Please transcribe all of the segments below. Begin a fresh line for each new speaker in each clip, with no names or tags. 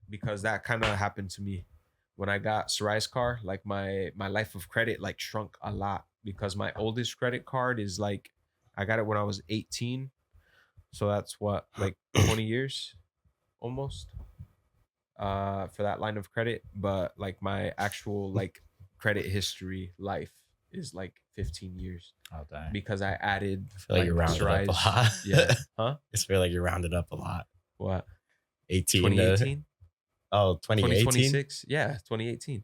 because that kind of happened to me when I got Sarai's car. Like my life of credit like shrunk a lot because my oldest credit card is like I got it when I was 18, so that's what like 20 years almost for that line of credit. But like my actual like credit history life is like 15 years
Oh, dang.
because I added
I feel like you rounded up a lot.
Yeah. Huh?
I feel like you rounded up a lot.
What?
18.
2018?
Oh, 2018?
2026? Yeah, 2018.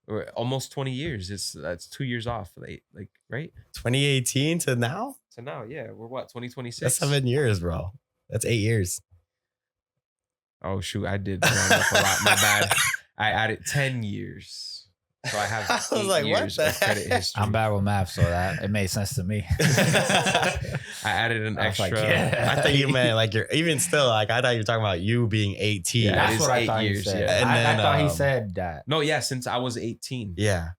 Or almost 20 years. That's 2 years off. Like right?
2018 to now?
So now, yeah, we're what, 2026?
That's 7 years, bro. That's 8 years.
Oh shoot, I did round up a lot. My bad. I added 10 years. So I have
I was
8
like, what
years
the
of credit
heck?
history.
I'm bad with math, so that it made sense to me.
I added an
I was
extra.
like, yeah.
I thought you meant like you're even still like I thought you were talking about you being 18.
Yeah,
That's
it is
what I
8
thought
years,
he said.
yeah.
And
I
then,
thought he said that.
No, yeah, since I was 18.
Yeah.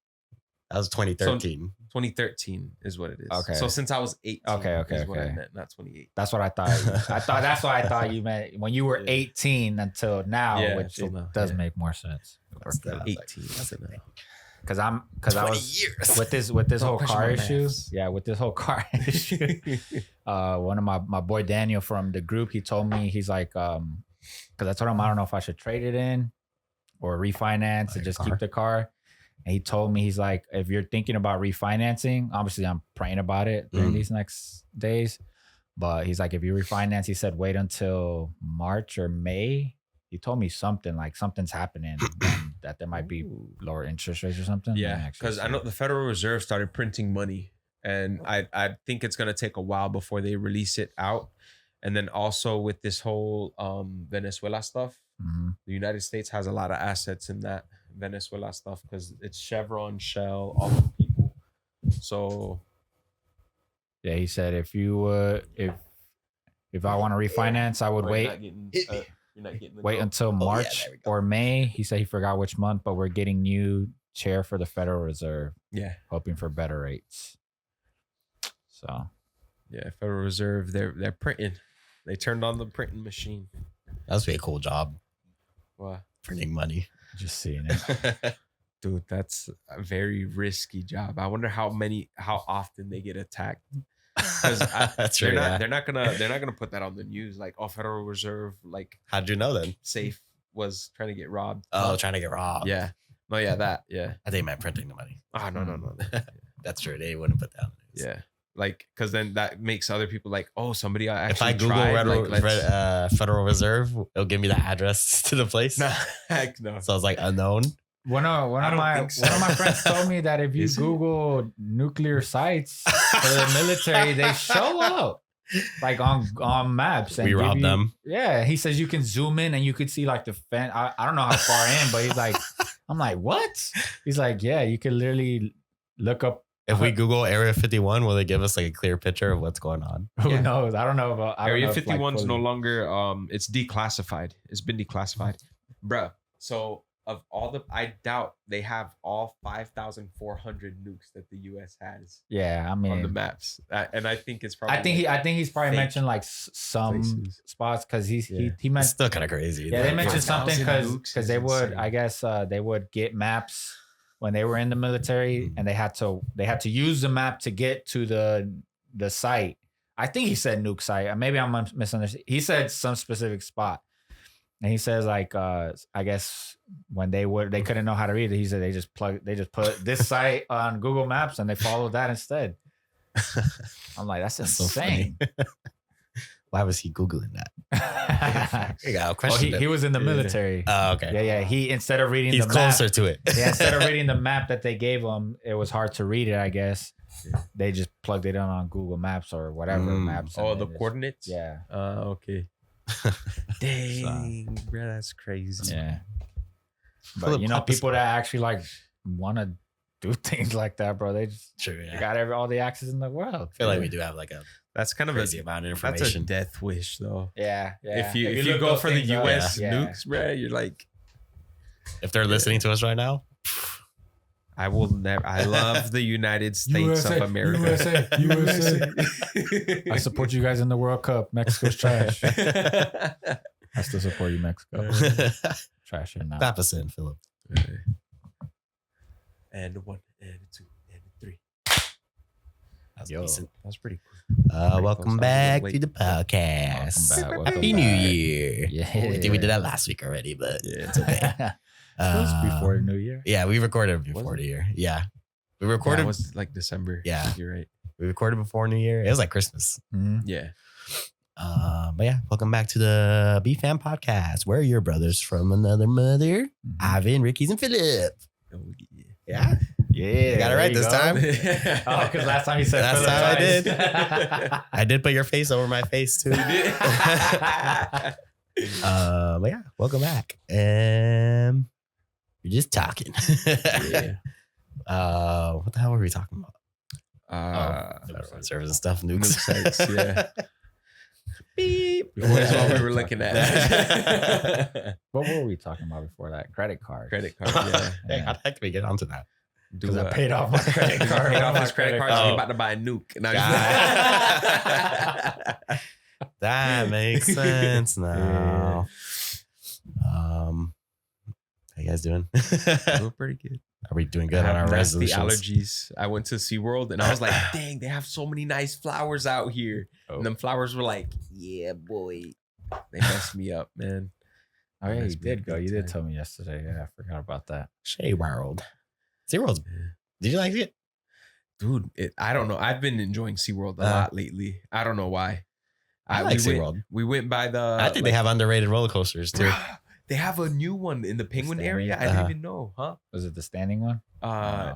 That was 2013.
2013 is what it is.
Okay.
So since I was 18
Okay,
is what I
okay.
meant, not 28.
That's what I thought. That's what I thought you meant when you were
Yeah.
18 until now,
Yeah,
which
till
it
now,
does
yeah.
make more sense.
That's the-
18.
That's
so
the thing.
now.
Because I was
years.
with this
Don't
whole
question
car
my
issue.
maths.
Yeah, with this whole car issue. One of my boy Daniel from the group, he told me, he's like, because I told him I don't know if I should trade it in or refinance and just keep the car. And he told me, he's like, if you're thinking about refinancing, obviously I'm praying about it during these next days. But he's like, if you refinance, he said, wait until March or May. He told me something like something's happening and that there might be
Ooh.
lower interest rates or something.
Yeah, because I know the Federal Reserve started printing money, and I think it's gonna take a while before they release it out. And then also with this whole Venezuela stuff,
Mhm.
the United States has a lot of assets in that Venezuela stuff because it's Chevron, Shell, all the people. So
Yeah, he said if you would, if I want to refinance, I would wait
You're not getting the
wait
goat.
until
yeah,
March
there we go.
or May. He said he forgot which month, but we're getting new chair for the Federal Reserve,
Yeah,
hoping for better rates. So
yeah. Federal Reserve, they're printing. They turned on the printing machine.
That was a cool job.
Wow.
Printing money.
just seeing it.
Dude, that's a very risky job. I wonder how often they get attacked. Because
That's true.
they're not gonna put that on the news like, oh, Federal Reserve like
How'd you know then?
safe was trying to get robbed.
Oh, trying to get robbed.
Yeah. No, yeah, that. Yeah.
I think it meant printing the money.
Oh, no.
That's true. They wouldn't put that on the news.
Yeah. Like, because then that makes other people like, oh, somebody actually
If I Google
tried.
Federal Reserve, it'll give me the address to the place.
Nah, heck no.
So it's like unknown.
One of
don't
my
think so.
one of my friends told me that if you
Is it?
Google nuclear sites for the military, they show up like on maps. And
We
give
robbed
you-
them.
Yeah, he says you can zoom in and you could see like the fence. I don't know how far in, but he's like, I'm like, what? He's like, yeah, you could literally look up.
If we Google Area 51, will they give us like a clear picture of what's going on?
Who
Yeah.
knows? I don't know about I don't
Area
know if, like,
51 is no
fully-
longer it's declassified. It's been declassified. Bruh. So of all I doubt they have all 5,400 nukes that the US has
Yeah, I
on the
mean,
maps. And I think it's probably
I think he's probably
fake
mentioned like some
places.
spots because he
Yeah.
he
It's
mentioned.
still kind of crazy.
Yeah, they
Like,
mentioned something
5,000 nukes
because
is
they would,
insane.
I guess, they would get maps when they were in the military, and they had to use the map to get to the site. I think he said nuke site. Maybe I'm misunderstanding. He said some specific spot, and he says like, I guess when they couldn't know how to read it. He said they just put this site on Google Maps and they followed that instead. I'm like, that's
That's so funny.
insane.
Why was he Googling that? You got a question.
he was in the
Yeah.
military.
Oh, okay.
Yeah. He instead of reading
He's
the map,
closer to it.
yeah, instead of reading the map that they gave him, it was hard to read it, I guess.
Yeah.
They just plugged it in on Google Maps or whatever maps. and
Oh,
they
the
just-
coordinates?
Yeah.
Okay. Dang, bro, that's crazy.
Yeah.
Full
But
of
you know,
pop-
people that actually like want to do things like that, bro, they just
True.
they
Yeah.
got all the access in the world.
I feel like we do have like a
That's kind of
crazy amount of
that's a
information.
death wish though.
Yeah.
If you
look
go
those
for the
things up-
US
yeah.
nukes, bro, you're like,
If they're listening to us right now,
I will never. I love the United States of America.
USA. I support you guys in the World Cup. Mexico's trash. I still support you, Mexico. Trash it now.
Tap us in, Philip.
Okay. And 1 and 2 and 3.
That's
Yo.
decent.
That's pretty cool.
Welcome back to the podcast.
Welcome
Happy New Year.
Yeah.
I think we did that last week already, but
Yeah.
it's okay.
It was before New Year.
Yeah, we recorded
Was
before
it?
New Year. Yeah. We
Yeah,
recorded
it was like December.
Yeah.
You're right.
we recorded before New Year. It was like Christmas.
Mhm.
Yeah.
But yeah, welcome back to the B Fam podcast. We're your brothers from another mother.
Mhm.
Ivan, Riquis, and Philip.
Oh, yeah.
Yeah.
Yeah.
You got it right this time.
Oh, because last time you said
Last
Philip
time I
twice.
did. I did put your face over my face too.
You did?
But yeah, welcome back. We're just talking.
Yeah.
What the hell were we talking about?
Nuke
Service and stuff, nukes.
sites, yeah. Beep. What is what we were looking at?
What were we talking about before that? Credit card.
Credit card, yeah.
Hey, how the heck did we get onto that?
Because I paid off my credit
Because
card.
he paid off his credit card, so
card.
he's about to buy a nuke. Now
That makes sense now. How you guys doing?
We're pretty good.
Are we doing
I
good on
have
our
nasty
resolutions?
allergies. I went to SeaWorld and I was like, dang, they have so many nice flowers out here.
Oh.
And them flowers were like, yeah, boy. They messed me up, man.
Oh, yeah, you
Messed me up
did go.
big
You did
time.
tell me yesterday. Yeah, I forgot about that.
Shea World. SeaWorld's. Did you like it?
Dude, I don't know. I've been enjoying SeaWorld a lot lately. I don't know why.
I like
we
SeaWorld.
we went by the.
I think they have underrated roller coasters too.
They have a new one in the penguin
standing?
area. I didn't even know, huh?
Was it the standing one?
Nah,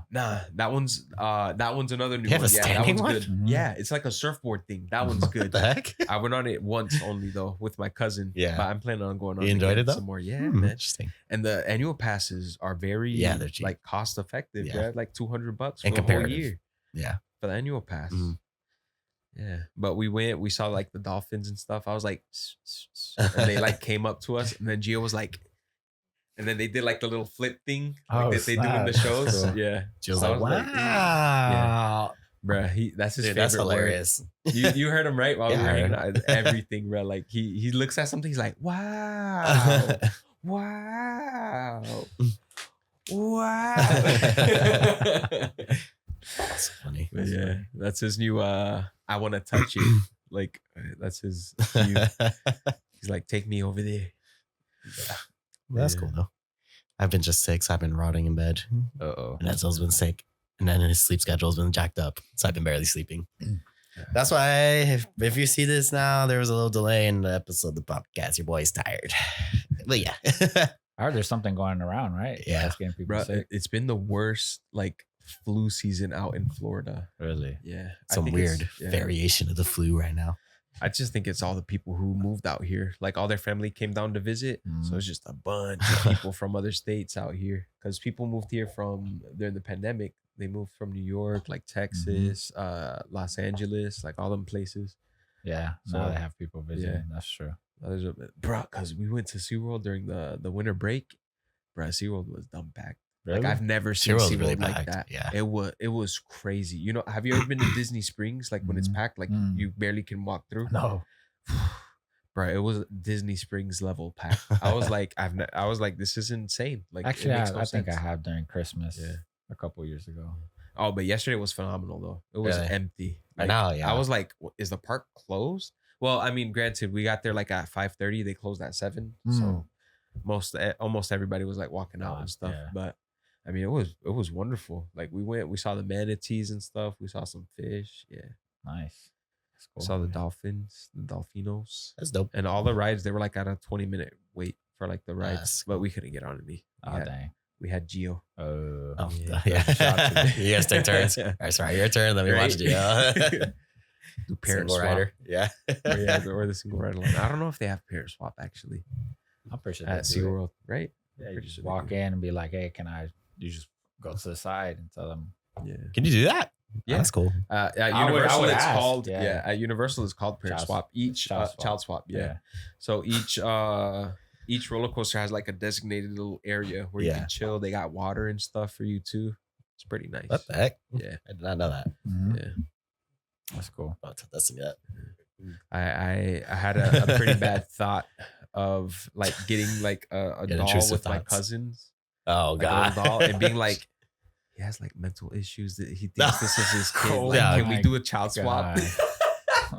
that one's another new
They have
one.
a
Yeah, that
standing
one's
one?
good.
Mhm.
Yeah, it's like a surfboard thing. That one's
What
good.
the heck?
I went on it once only though with my cousin.
Yeah.
But I'm planning on going on.
You enjoyed
again
it, though?
Some more. Yeah,
Hmm,
man.
interesting.
And the annual passes are very
Yeah, they're cheap.
like cost effective.
Yeah.
Yeah, like $200 for
And
the whole
comparative.
year
Yeah.
for the annual pass.
Mhm.
Yeah, but we saw like the dolphins and stuff. I was like, and they like came up to us, and then Gio was like, and then they did like the little flip thing like
Oh,
that they do in the
snap.
shows.
Cool.
Yeah,
She was
So I
like,
was like,
wow.
bruh, that's his
Dude,
favorite
that's
word.
hilarious.
You heard him right while we
Yeah,
were
I
hanging
heard.
out. Everything, bro. Like he looks at something, he's like, wow, wow, wow.
That's funny.
But yeah, that's his new. I want to touch it. Like that's his. New, he's like, take me over there.
Well, that's
Yeah.
cool though. I've been just sick, so I've been rotting in bed.
Uh-oh.
And Edzo's been sick. And then his sleep schedule's been jacked up. So I've been barely sleeping. That's why if you see this now, there was a little delay in the episode of the podcast. Your boy's tired. But yeah.
I heard there's something going around, right?
Yeah.
That's getting people
Bro,
sick.
it's been the worst like flu season out in Florida.
Really?
Yeah, I
Some
think
weird
it's- yeah.
variation of the flu right now.
I just think it's all the people who moved out here. Like all their family came down to visit. So
Mm.
it's just a bunch of people from other states out here. Because people moved here from during the pandemic. They moved from New York, like Texas, Los Angeles, like all them places.
Yeah.
So,
Now they have people visiting.
yeah.
That's true.
Bro, because we went to SeaWorld during the winter break. Bro, SeaWorld was dumb packed.
Really?
Like I've never seen
SeaWorld's
SeaWorld
really
like
packed,
that.
yeah.
It was crazy. You know, have you ever been to Disney Springs? Like when it's
Mhm.
packed, like
Mm.
you barely can walk through.
No.
Bro, it was Disney Springs level packed. I was like, I was like, this is insane. Like,
Actually,
it makes
I think I
sense.
have during Christmas
Yeah.
a couple years ago.
Oh, but yesterday was phenomenal though. It was
Really?
empty.
I
Like,
know, yeah.
I was like, is the park closed? Well, I mean, granted, we got there like at 5:30. They closed at 7. So almost everybody was like walking out
Ah,
and stuff.
yeah.
But I mean, it was wonderful. Like we saw the manatees and stuff. We saw some fish. Yeah.
Nice. That's cool.
Saw the dolphins, the dolphinos.
That's dope.
And all the rides, they were like at a 20-minute wait for like the rides.
That's
But we couldn't get on any.
Oh, dang.
We had Geo.
Oh,
Yeah.
yeah.
Shout out to
You guys take turns. All right, sorry, your turn. Let me watch it. Yeah.
Do parent
Single
swap.
rider. Yeah.
Or the single rider line. I don't know if they have parent swap actually
I'm pretty sure
at
they do it.
SeaWorld, right?
Yeah, you
Pretty
just
sure they
walk
do.
in and be like, hey, you just go to the side and tell them.
Yeah.
Can you do that?
Yeah.
That's cool.
At
I would
Universal, it's
ask,
called
yeah.
At Universal, it's called parent
Child-
swap. Child swap. Yeah. So each roller coaster has like a designated little area where you
Yeah.
can chill. They got water and stuff for you too. It's pretty nice.
What the heck?
Yeah.
I did not know that.
Mhm.
Yeah.
That's cool.
Oh, that's me up.
I had a pretty bad thought of like getting like a
Get
doll
intrusive
with my
thoughts.
cousins,
Oh
like a
god.
little doll, and being like, he has like mental issues that he thinks this is his kid.
Oh
Like,
my
can we do a child swap?
God.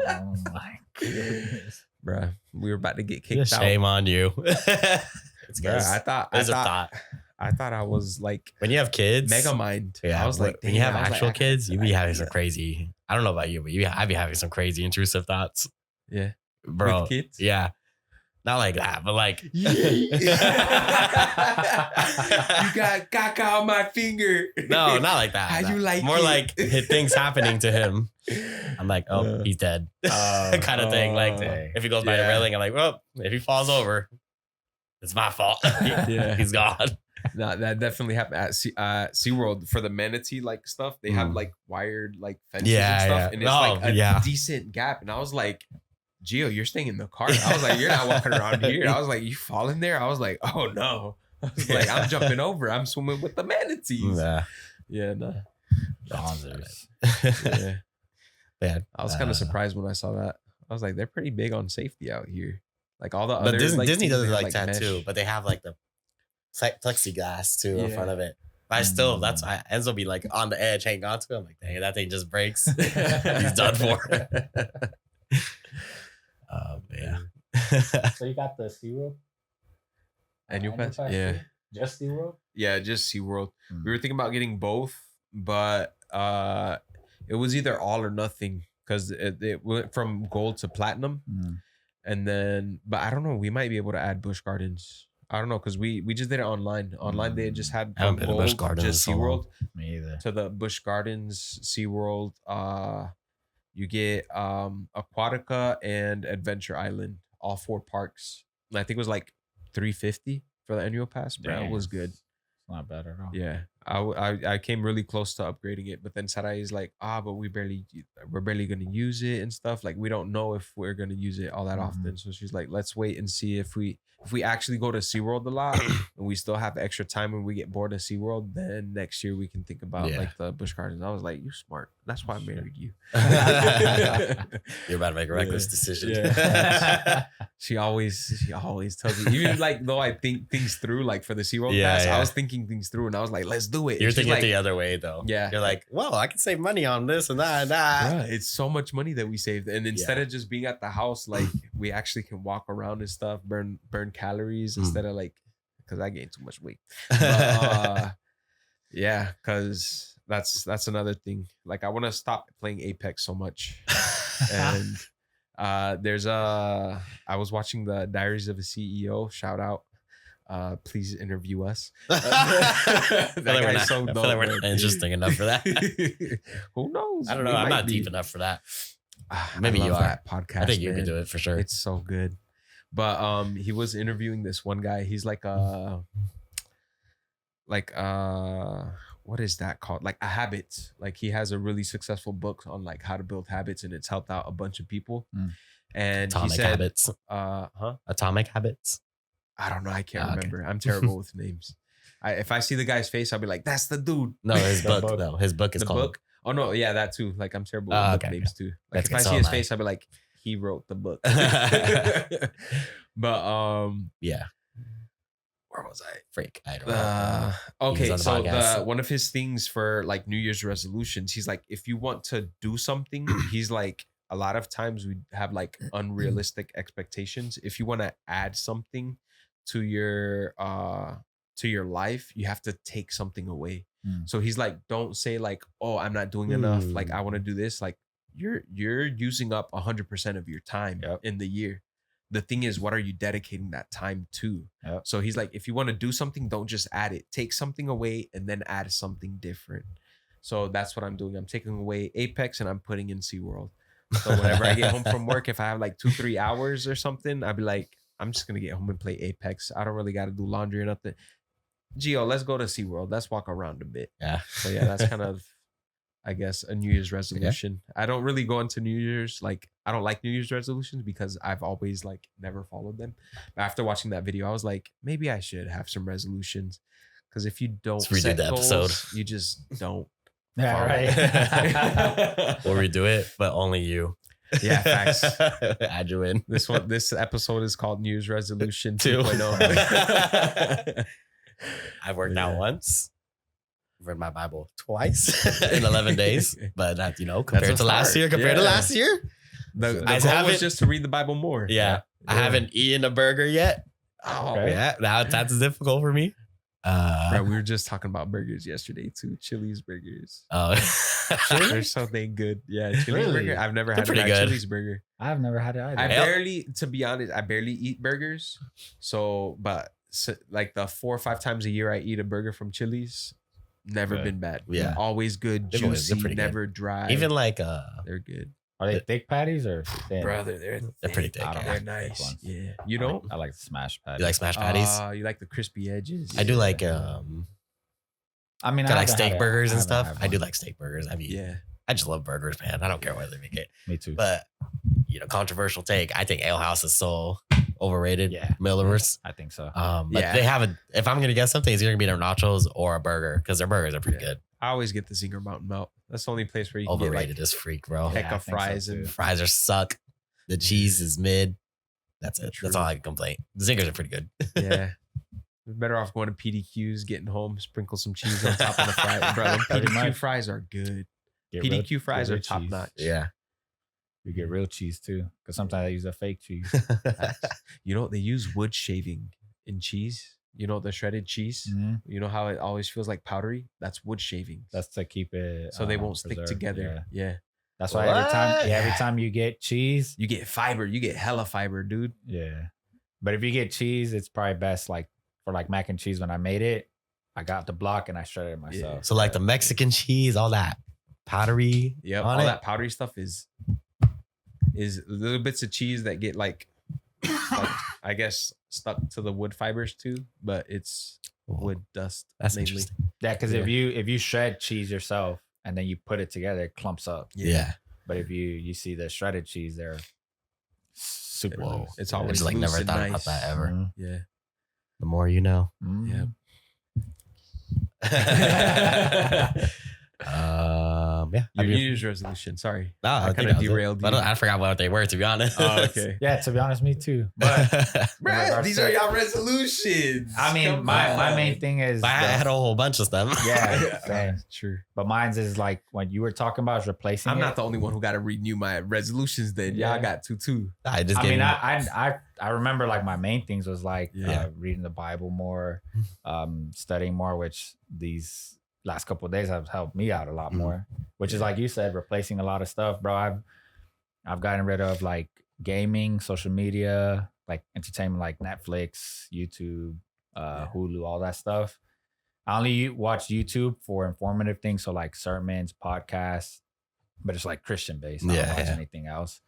Oh my goodness.
Bruh, we were about to get
Yeah,
kicked out.
shame on you. It's
Bruh, I thought I was like
when you have kids,
mega mind.
yeah,
I was like,
when you have
damn, I was
actual
like,
kids, you be having some
yeah.
crazy. I don't know about you, but I'd be having some crazy intrusive thoughts,
Yeah,
bro.
with kids.
Yeah, not like that, but like,
You got caca on my finger.
no, not like that.
How
Not-
you like
more
it?
like things happening to him. I'm like, oh, he's dead, kind of thing. Like,
dang.
if he goes by the
Yeah.
railing, I'm like, well, if he falls over, it's my fault.
Yeah.
He's gone.
No, that definitely happened at SeaWorld for the manatee like stuff. They have like wired like fences
Yeah,
and stuff,
yeah.
and it's
Oh,
like a
yeah.
decent gap. And I was like, Gio, you're staying in the car. I was like, you're not walking around here. I was like, you fall in there? I was like, oh no. I was like, I'm jumping over. I'm swimming with the manatees.
Yeah.
Yeah, no.
Gonzers.
Yeah.
Bad.
I was kind of surprised when I saw that. I was like, they're pretty big on safety out here. Like all the
But
other
Disney,
like,
Disney
things,
does it
they have,
like tattoo,
mesh.
but they have like the plexiglass too in
Yeah.
front of it. But I still, that's I Enzo be like on the edge, hanging on to it. I'm like, dang, that thing just breaks. He's done for. Oh man.
So you got the SeaWorld?
Annual pass?
pass
Yeah.
too? Just SeaWorld?
Yeah, just SeaWorld.
Mm.
We were thinking about getting both, but it was either all or nothing because it went from gold to platinum.
Mm.
And then, but I don't know, we might be able to add Busch Gardens. I don't know, because we just did it online. Online, they just had
I haven't been to Busch
gold,
Gardens
just
in so long.
SeaWorld.
Me either.
To the Busch Gardens, SeaWorld, you get Aquatica and Adventure Island, all 4 parks. And I think it was like $350 for the annual pass. Bro, it was good.
It's not bad at all.
Yeah, I came really close to upgrading it, but then Sarai is like, but we're barely gonna use it and stuff. Like we don't know if we're gonna use it all that often. So she's like, let's wait and see if we actually go to SeaWorld a lot and we still have extra time when we get bored of SeaWorld, then next year we can think about
Yeah.
like the Busch Gardens. I was like, you smart. That's why I married you.
You're about to make a reckless decision.
Yeah. She always tells me, even like though I think things through, like for the SeaWorld
Yeah,
pass,
yeah.
I was thinking things through and I was like, let's do it.
You're
And she's
thinking
like,
it the other way though.
Yeah.
You're like, well, I can save money on this and that and that.
bruh, it's so much money that we saved. And instead of just being at the house, like we actually can walk around and stuff, burn calories instead of like, because I gained too much weight. But, yeah, because that's another thing. Like I want to stop playing Apex so much. And I was watching the Diaries of a CEO. Shout out. Please interview us. That guy's so
I feel
dope,
like we're
man.
not interesting enough for that.
Who knows?
I don't know.
We
I'm
might
not
be.
deep enough for that.
I
Maybe you
love
are.
that podcast.
I think you
man.
can do it for sure.
It's so good. But he was interviewing this one guy. He's like what is that called? Like a habit. Like he has a really successful book on like how to build habits, and it's helped out a bunch of people. And
Atomic
he said,
Habits. Atomic Habits.
I don't know. I can't
Okay.
remember. I'm terrible with names. If I see the guy's face, I'll be like, "That's the dude."
No, his
The
book.
book.
No, his book is
The
called.
book. Oh no, yeah, that too. Like I'm terrible with book
Okay.
names too. Like
That's
if I
good. So
see his
am I.
face, I'll be like, "He wrote the book." But
Yeah,
where was I?
freak. I don't know.
Okay,
on the
so
podcast.
one of his things for like New Year's resolutions, he's like, if you want to do something, he's like, a lot of times we have like unrealistic expectations. If you want to add something to your life, you have to take something away. So he's like, don't say like, oh, I'm not doing enough. Like I want to do this. Like you're using up 100% of your time in the year. The thing is, what are you dedicating that time to?
Yep.
So he's like, if you want to do something, don't just add it. Take something away and then add something different. So that's what I'm doing. I'm taking away Apex and I'm putting in SeaWorld. So whenever I get home from work, if I have like 2-3 hours or something, I'd be like, I'm just gonna get home and play Apex. I don't really got to do laundry or nothing. Gio, let's go to SeaWorld. Let's walk around a bit.
Yeah.
So yeah, that's kind of, I guess, a New Year's resolution. I don't really go into New Year's. Like, I don't like New Year's resolutions because I've always like never followed them. But after watching that video, I was like, maybe I should have some resolutions. Because if you don't
Let's redo
set
the
goals,
episode.
you just don't.
Yeah,
follow
right.
We'll redo it, but only you.
Yeah, facts.
Add you in.
This episode is called New Year's Resolution
Two.
2.0.
I've worked out once. Read my Bible twice in 11 days. But that, compared to last year, the
The
I
goal
haven't-
was just to read the Bible more.
yeah. I haven't eaten a burger yet.
Oh,
Okay.
Yeah, now that's difficult for me.
Bro, we were just talking about burgers yesterday too. Chili's burgers. They're so dang good. Yeah, Chili's
Really?
burger. I've never
They're
had a
pretty
bad
good.
Chili's burger.
I've never had it either.
To be honest, I barely eat burgers. Like the 4 or 5 times a year I eat a burger from Chili's, never
Good.
been bad.
Yeah.
Always good,
They're
juicy,
pretty good.
never dry.
Even like
they're good.
Are they thick patties or thin?
Brother, they're
pretty thick.
I don't
They're
like
nice.
thick ones.
Yeah. You know?
I like the smash patties.
you like smash patties.
You like the crispy edges.
I do like
I mean,
I like
haven't
steak
had it.
burgers and
haven't
stuff.
had
I do
one.
like steak burgers.
Yeah.
I just love burgers, man. I don't care where they make it.
Me too.
But controversial take. I think Ale House is so overrated.
Yeah.
Miller's.
I think so.
But
Yeah.
they have if I'm gonna guess something, it's either gonna be their nachos or a burger because their burgers are pretty
Yeah.
good.
I always get the Zinger Mountain Melt. That's the only place where you can
Overrated
get
as freak, bro.
like
Yeah,
heck
I
of
think so,
fries
too.
and
Fries are suck. The cheese is mid. That's it.
True.
That's all I can complain. The Zingers are pretty good.
yeah. We're better off going to PDQs, getting home, sprinkle some cheese on top of the fries. Bro, them
Pretty
PDQ
much.
fries are good.
Get
PDQ
real-
fries
get
are
real
top
cheese.
notch.
Yeah.
You get real cheese too, because sometimes I use a fake cheese.
You know, they use wood shaving in cheese. You know, the shredded cheese.
Mhm.
You know how it always feels like powdery? That's wood shaving.
That's to keep it
So they won't stick
preserved.
together. Yeah.
That's why every
What?
time you get cheese,
You get fiber. You get hella fiber, dude.
yeah. But if you get cheese, it's probably best like for like mac and cheese. When I made it, I got the block and I shredded it myself.
So like the Mexican cheese, all that powdery.
Yep.
on
All
it.
that powdery stuff is little bits of cheese that get like I guess stuck to the wood fibers too, but it's wood dust.
That's
mainly.
interesting.
Yeah, because
Yeah.
if you shred cheese yourself and then you put it together, it clumps up.
Yeah.
But if you see the shredded cheese, they're super
Whoa.
loose.
It's
I
always
just like
loose
never
and
thought about
nice.
that ever.
Mhm.
Yeah.
The more you know.
Mhm.
Yeah.
Yeah.
Your New Year's resolution. Sorry.
No,
I
I
kinda
kind of
derailed
derailed.
you.
I forgot what they were, to be honest.
Oh, okay.
Yeah, to be honest, me too. But
Bruh, these are y'all resolutions.
I mean,
Come
my
on.
main thing is
I had a whole bunch of stuff.
Yeah, same.
True.
But mine's is like when you were talking about is replacing.
I'm
it.
not the only one who got to renew my resolutions. Then
Yeah.
y'all got to too.
I just
I
gave
mean,
him-
I remember like my main things was like
Yeah.
reading the Bible more, studying more, which these last couple of days have helped me out a lot more. Which is like you said, replacing a lot of stuff, bro. I've gotten rid of like gaming, social media, like entertainment, like Netflix, YouTube, Hulu, all that stuff. I only watch YouTube for informative things, so like sermons, podcasts, but it's like Christian based. I don't
Yeah,
watch
yeah.
anything else.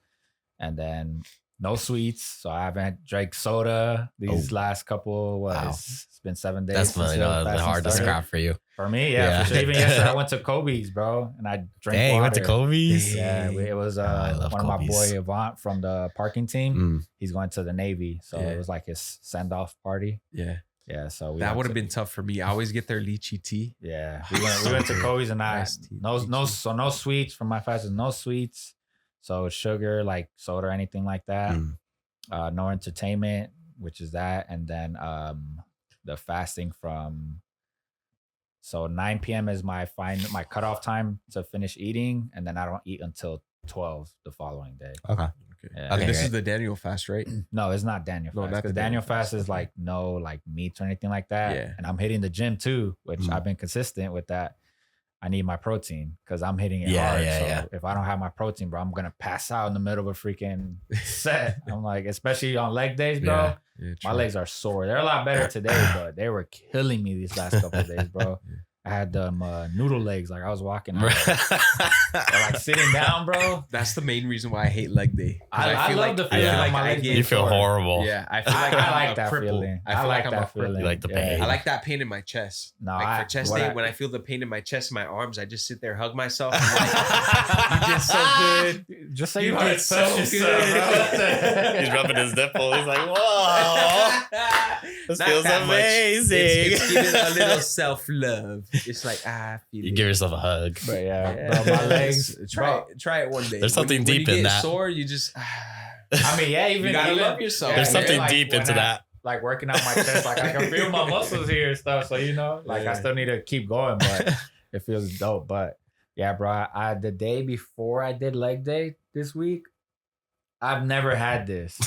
And then no sweets, so I haven't drank soda these last couple.
Wow.
It's been 7 days.
That's
since
really
the fasting
hard to
started.
scrap for you.
For me,
Yeah.
for sure. Even yesterday, I went to Kobe's, bro, and I drank
Dang, you went to
water.
Kobe's?
Yeah, it was
I love
one of my
Kobe's.
boy Avant from the parking team.
Mm.
He's going to the Navy, so
Yeah.
it was like his send off party.
Yeah.
Yeah, so we
That
went
would have
to-
been tough for me. I always get their lychee tea.
Yeah, we went to Kobe's and I
Nice tea,
no
lychee.
so no sweets for my fast, no sweets, so sugar like soda or anything like that.
Mm.
No entertainment, which is that, and then the fasting from. So 9 p.m. is my cutoff time to finish eating, and then I don't eat until 12 the following day.
Okay.
Okay.
Yeah.
And this
great.
is the Daniel fast, right?
No, it's not Daniel
No,
fast.
not the
Because Daniel
Daniel fast,
fast is
okay.
like no like meats or anything like that.
Yeah.
And I'm hitting the gym too, which
Mm.
I've been consistent with that. I need my protein because I'm hitting it
Yeah,
hard.
yeah,
so
yeah.
if I don't have my protein, bro, I'm gonna pass out in the middle of a freaking set. I'm like, especially on leg days, bro.
Yeah.
Yeah,
My
true.
legs are sore. They're a lot better today, but they were killing me these last couple of days, bro. I had them noodle legs. Like I was walking, or like sitting down, bro.
That's the main reason why I hate leg day. 'Cause
I love the feeling
Yeah.
of my
I
legs
get-
being
You feel
sore.
horrible.
Yeah, I feel
I
like
like
I'm a
that
cripple.
feeling.
I feel like I'm a
that
cripple.
feeling.
You like the pain.
I like that pain in my chest.
No,
like for chest
what
day,
I-
when I feel the pain in my chest, and my arms, I just sit there, hug myself. I'm like, you did so good.
Just say
You
you
did
did
so
so
good.
He's rubbing his nipple. He's like, whoa. This
Not
feels
that much.
amazing.
It's giving a little self love. It's like I feel
You
it.
give yourself a hug.
But yeah, bro, my legs.
Try it one day.
There's something
when
deep
you
in
get
that.
Sore, you just.
I mean, yeah, even
You gotta
even-
love yourself.
There's something
like,
deep
when
into that.
Like working out my chest, like I can feel my muscles here and stuff. So like I still need to keep going, but it feels dope. But yeah, bro, I the day before I did leg day this week, I've never had this.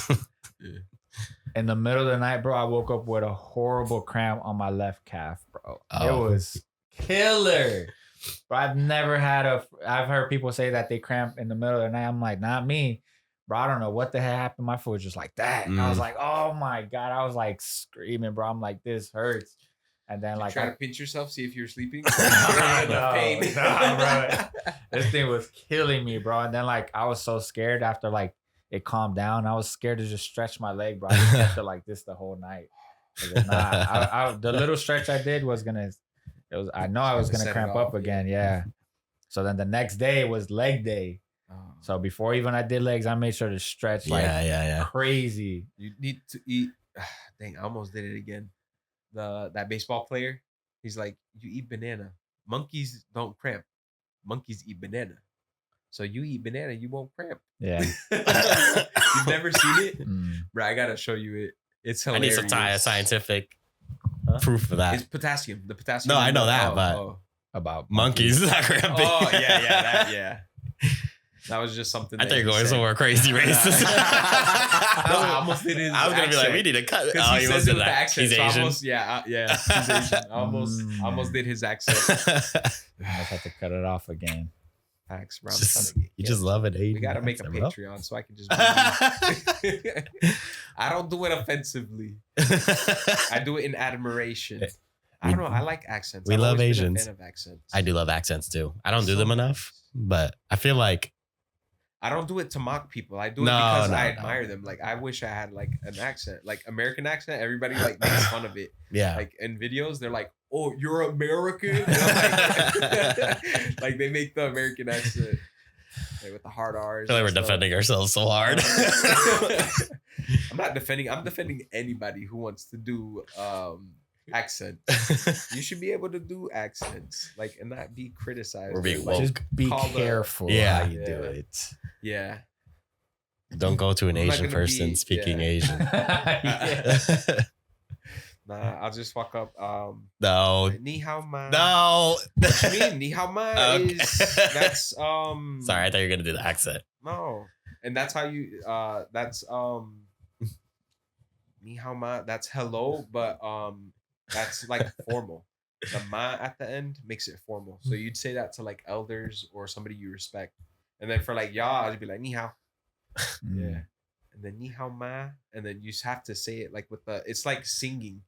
Yeah.
In the middle of the night, bro, I woke up with a horrible cramp on my left calf, bro.
Oh.
It was killer. Bro, I've heard people say that they cramp in the middle of the night. I'm like, not me. Bro, I don't know what the hell happened. My foot was just like that. I was like, oh my God. I was like screaming, bro. I'm like, this hurts. And then like
try to pinch yourself, see if you're sleeping.
no, bro. This thing was killing me, bro. And then like I was so scared after like it calmed down. I was scared to just stretch my leg, bro. I just kept it like this the whole night. The little stretch I did was gonna. I know I was gonna cramp up again. Yeah. So then the next day was leg day. So before even I did legs, I made sure to stretch like crazy.
You need to eat. Dang, I almost did it again. That baseball player, he's like, you eat banana. Monkeys don't cramp. Monkeys eat banana. So you eat banana, you won't cramp.
Yeah.
You've never seen it?
Mm.
Bro, I gotta show you it. It's
I need
hilarious.
some scientific proof of that.
It's potassium. The potassium.
No, I know that, but
About
monkeys not cramping.
Oh yeah. That was just something.
I think you're going somewhere crazy racist.
I almost did his
I was gonna be like,
accent.
we need to cut.
Because
Oh,
he
he
says
wasn't
it with the
that.
accent.
He's
so
Asian.
Almost, yeah, he's Asian. I almost did his accent.
I just have to cut it off again.
Facts, bro.
You just love it, Asian.
We gotta make a
accent, bro.
Patreon so I can just. I don't do it offensively. I do it in admiration. I don't know. I like accents.
We
I've
love
always been a
Asians.
fan of accents.
I do love accents too. I don't do them
So
enough,
nice.
but I feel like
I don't do it to mock people. I do it
No,
because
no,
I
no.
admire them. Like I wish I had like an accent, like American accent. Everybody like makes fun of it.
yeah.
Like in videos, they're like, "Oh, you're American." And I'm like, like they make the American accent like with the hard R's.
I feel like we're
and stuff.
defending ourselves so hard.
I'm not defending. I'm defending anybody who wants to do accent. You should be able to do accents, like, and not be criticized.
We're being
Like,
woke.
Just be
Call the-
careful
Yeah.
how you do
Yeah.
it.
Yeah.
Don't go to an
I'm not
Asian
gonna
person
be-
speaking
yeah.
Asian.
Nah, I'll just walk up.
No.
Ni hao ma.
No.
What you mean? Ni hao ma
Okay.
is that's
Sorry, I thought you were gonna do the accent.
No. And that's how you that's ni hao ma, that's hello, but that's like formal. The ma at the end makes it formal. So you'd say that to like elders or somebody you respect. And then for like ya, I'd be like ni hao. Yeah. And then ni hao ma, and then you just have to say it like with the it's like singing.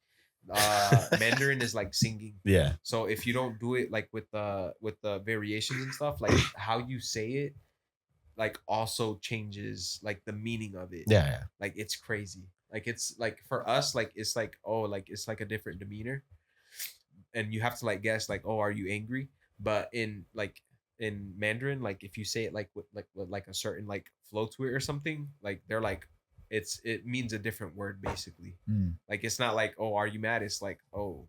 Mandarin is like singing.
Yeah.
So if you don't do it like with the variations and stuff, like how you say it, like also changes like the meaning of it.
Yeah.
Like it's crazy. Like it's like for us, like it's like oh, like it's like a different demeanor, and you have to like guess like oh, are you angry? But in Mandarin, like if you say it like with a certain like flow to it or something, like they're like it means a different word basically. Like it's not like oh, are you mad? It's like oh,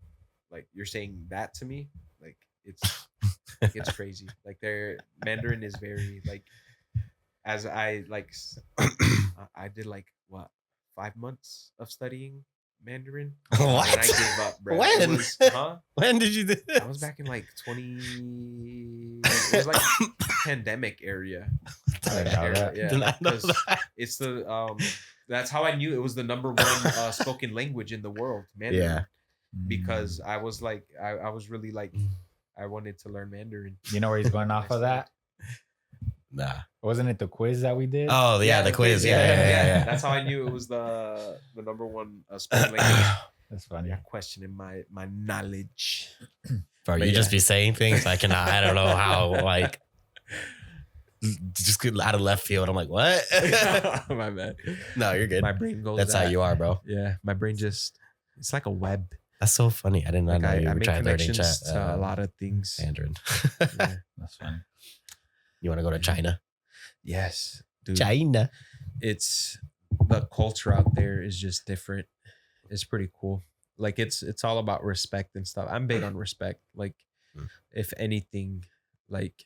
like you're saying that to me. Like it's crazy. Like their Mandarin is very like as I like I did like what 5 months of studying Mandarin.
What?
And I gave up, bro.
When?
It was,
When did you do this?
I was back in like 20. It was like pandemic area.
I didn't know that.
Yeah,
Did not know
'cause
that.
it's the that's how I knew it was the number one spoken language in the world, Mandarin.
Yeah.
Because I was like, I was really like, I wanted to learn Mandarin.
You know where he's going off of that?
Nah.
Wasn't it the quiz that we did?
Oh yeah, the quiz. Yeah.
That's how I knew it was the number one spoken language.
That's funny.
You're questioning my knowledge.
Bro,
But
you
yeah.
just be saying things I cannot. I don't know how. Like, just out of left field. I'm like, what?
My bad.
No, you're good.
My brain goes.
That's how
that.
you are, bro.
Yeah, my brain just. It's like a web.
That's so funny. I did not
Like
know
I
you were
make
trying to learn
connections to a lot of things.
Mandarin.
Yeah.
That's funny.
You want to go to China?
Yes, dude.
China.
It's the culture out there is just different. It's pretty cool. Like it's all about respect and stuff. I'm big on respect. Like
Mm.
if anything, like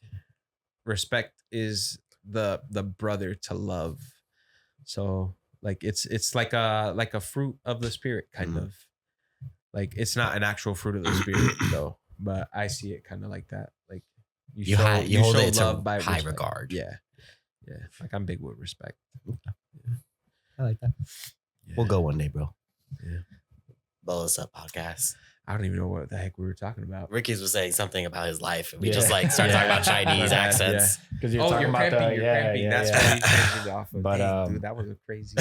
respect is the brother to love. So like it's like a fruit of the spirit kind
Mm.
of. Like it's not an actual fruit of the spirit though, but I see it kind of like that. Like
You hold
show
it to
love by
high
respect.
regard.
Yeah. Yeah. Like I'm big with respect.
I like that.
Yeah.
We'll go one day, bro.
Yeah.
Blow us up podcast.
I don't even know what the heck we were talking about.
Riquis was saying something about his life, and we
Yeah.
just like started talking about
My
Chinese
bad,
accents.
Because you're
Oh,
talking
you're
about
cramping.
the
You're
yeah,
cramping.
yeah,
That's
yeah.
what we transitioned off of.
But,
Dang, dude, that was a crazy.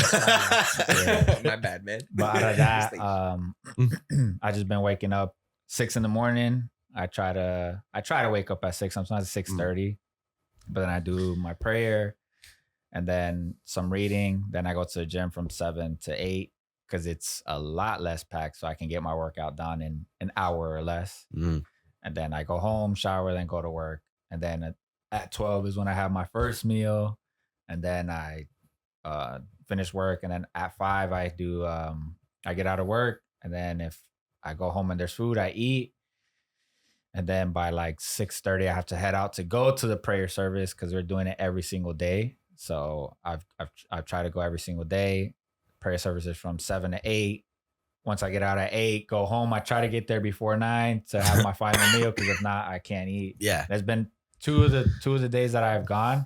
My bad, man.
But out of that, I just been waking up 6 a.m. I try to wake up at 6, sometimes 6:30. But then I do my prayer and then some reading. Then I go to the gym from 7 to 8 because it's a lot less packed, so I can get my workout done in an hour or less.
Mm.
And then I go home, shower, then go to work. And then at 12 is when I have my first meal. And then I finish work. And then at 5, I get out of work. And then if I go home and there's food, I eat. And then by like 6:30, I have to head out to go to the prayer service because we're doing it every single day. So I've tried to go every single day. Prayer service is from 7 to 8. Once I get out at 8, go home. I try to get there before 9 to have my final meal because if not, I can't eat.
Yeah.
There's been two of the days that I've gone.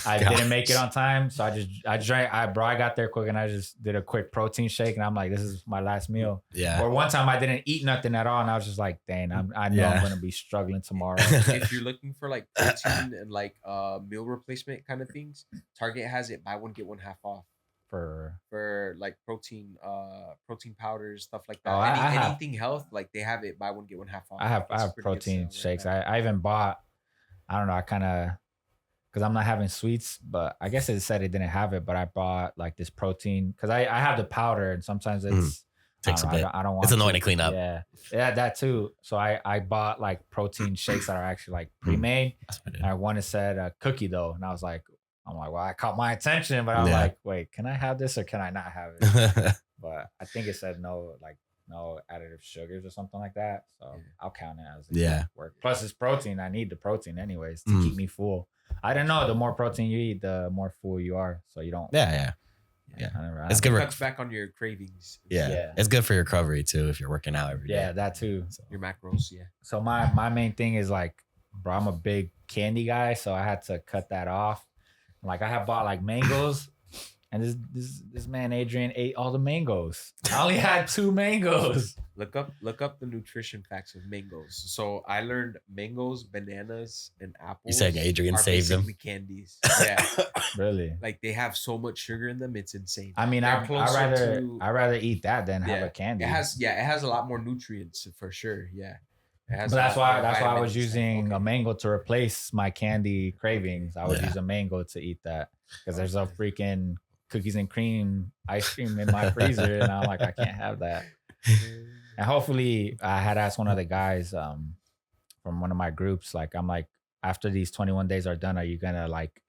I didn't make it on time, so I got there quick and I just did a quick protein shake and I'm like, this is my last meal.
Yeah.
Or one time I didn't eat nothing at all and I was just like, dang, I know I'm gonna be struggling tomorrow.
If you're looking for like protein and like meal replacement kind of things, Target has it buy one get one half off for like protein powders, stuff like that.
Oh,
anything health, like they have it buy one get one half off.
I have
It's a pretty good
protein
sale
shakes.
right now.
I even bought, I don't know, I kind of, because I'm not having sweets, but I guess it said it didn't have it, but I bought like this protein because I have the powder and sometimes it's
Takes a bit.
I don't want
It's annoying to clean up.
Yeah, that too. So I bought like protein shakes that are actually like pre-made.
That's what I did.
And one said cookie dough, and I'm like, well, I caught my attention, but I'm
Yeah.
like, wait, can I have this or can I not have it? But I think it said no additive sugars or something like that. So I'll count it as work. Plus it's protein. I need the protein anyways to keep me full. I didn't know the more protein you eat, the more full you are. So you don't.
Yeah. It's good.
It cuts back on your cravings.
Yeah. It's good for your recovery too if you're working out every day.
Yeah, that too.
Your macros. Yeah.
So my main thing is like, bro, I'm a big candy guy, so I had to cut that off. Like I have bought like mangoes, and this man Adrian ate all the mangoes. I only had 2 mangoes.
Look up the nutrition facts of mangoes. So I learned mangoes, bananas, and apples.
You saying Adrian
are
saved them?
basically candies. Yeah.
Really?
Like they have so much sugar in them, it's insane.
I mean,
They're
I'd
closer
rather eat that than have
Yeah.
a candy.
It has a lot more nutrients for sure. Yeah. It has
But that's
a lot
why
more
I was
vitamins and
using
stuff.
a mango to replace my candy cravings. I would
Yeah.
use a mango to eat that because there's a freaking cookies and cream ice cream in my freezer, and I'm like, I can't have that. And hopefully, I had asked one of the guys from one of my groups, like, I'm like, after these 21 days are done, are you gonna like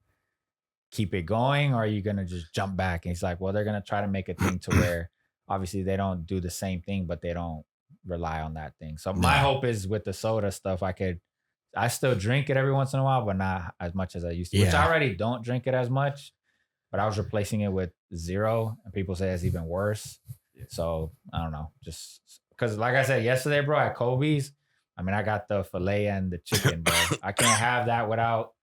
keep it going, or are you gonna just jump back? And he's like, well, they're gonna try to make a thing to where obviously they don't do the same thing, but they don't rely on that thing. So my hope is with the soda stuff, I still drink it every once in a while, but not as much as I used to. Which I already don't drink it as much, but I was replacing it with zero, and people say it's even worse. So I don't know, just because like I said yesterday, bro, at Kobe's, I mean, I got the filet and the chicken, bro. I can't have that without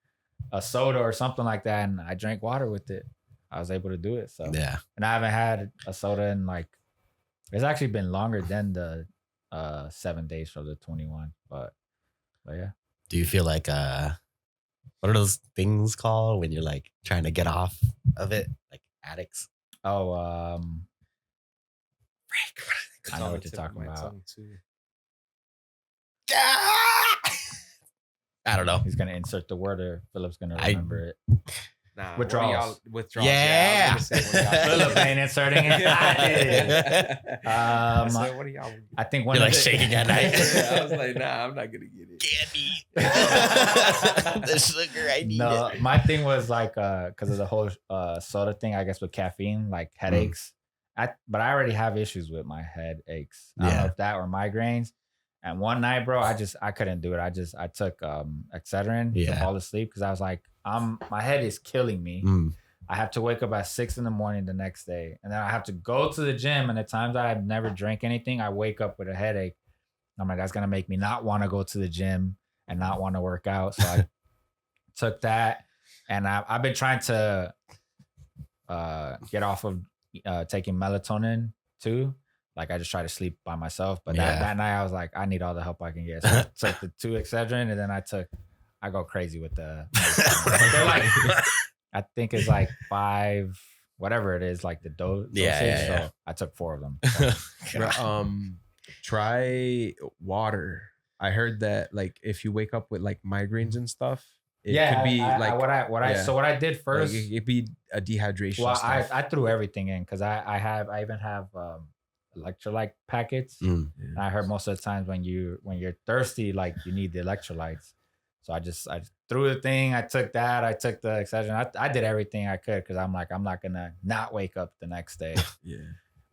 a soda or something like that. And I drank water with it. I was able to do it. So
Yeah.
and I haven't had a soda in like, it's actually been longer than the 7 days for the 21. But yeah.
Do you feel like what are those things called when you're like trying to get off of it? Like addicts?
Oh,
Frank,
I know what you're talking about.
I don't know.
He's gonna insert the word, or Philip's gonna remember it.
Nah,
Withdrawals.
Withdrawals.
Yeah.
I was gonna say, what are y'all-
Philip ain't inserting it.
I said, what are y'all?
I think one
You're
of
like
the-
shaking at night.
I was like, nah, I'm not gonna get it.
Candy. The sugar, I need
No,
it.
my thing was like because of the whole soda thing, I guess with caffeine, like headaches. but I already have issues with my head aches. I don't know if that or migraines. And one night, bro, I couldn't do it. I took Excedrin to fall asleep because I was like, my head is killing me. I have to wake up at 6 a.m. the next day, and then I have to go to the gym. And the times I've never drank anything, I wake up with a headache. I'm like, that's gonna make me not want to go to the gym and not want to work out. So I took that, and I've been trying to get off of taking melatonin too. Like I just try to sleep by myself. But that night I was like, I need all the help I can get. So I took the 2 Excedrin, and then I go crazy with the they're like, I think it's like 5, whatever it is, like the dosage. So I took 4 of them. So.
Try water. I heard that like if you wake up with like migraines and stuff, it could be
So what I did first,
like it'd be a dehydration.
Well,
stuff.
I threw everything in because I even have electrolyte packets. And I heard most of the times when you're thirsty, like you need the electrolytes. So I threw the thing. I took that. I took the Excedrin. I did everything I could because I'm like, I'm not gonna not wake up the next day.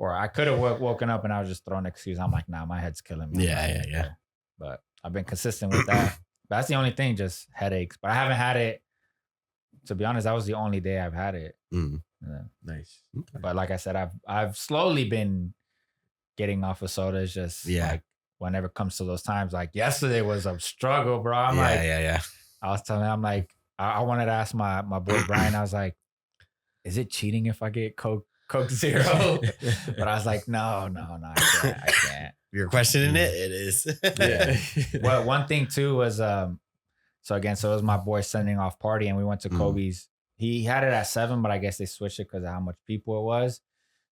Or I could have woken up and I was just throwing an excuse. I'm like, nah, my head's killing me.
Yeah.
But I've been consistent with that. But that's the only thing, just headaches. But I haven't had it. To be honest, that was the only day I've had it.
Nice.
Okay. But like I said, I've slowly been getting off of sodas. Just like whenever it comes to those times, like yesterday was a struggle, bro. I'm I was telling him, I'm like, I wanted to ask my boy Brian. I was like, is it cheating if I get Coke Zero? But I was like, no, I can't.
You're questioning it? It is.
Well, one thing too was so it was my boy sending off party, and we went to Kobe's. He had it at 7, but I guess they switched it because of how much people it was.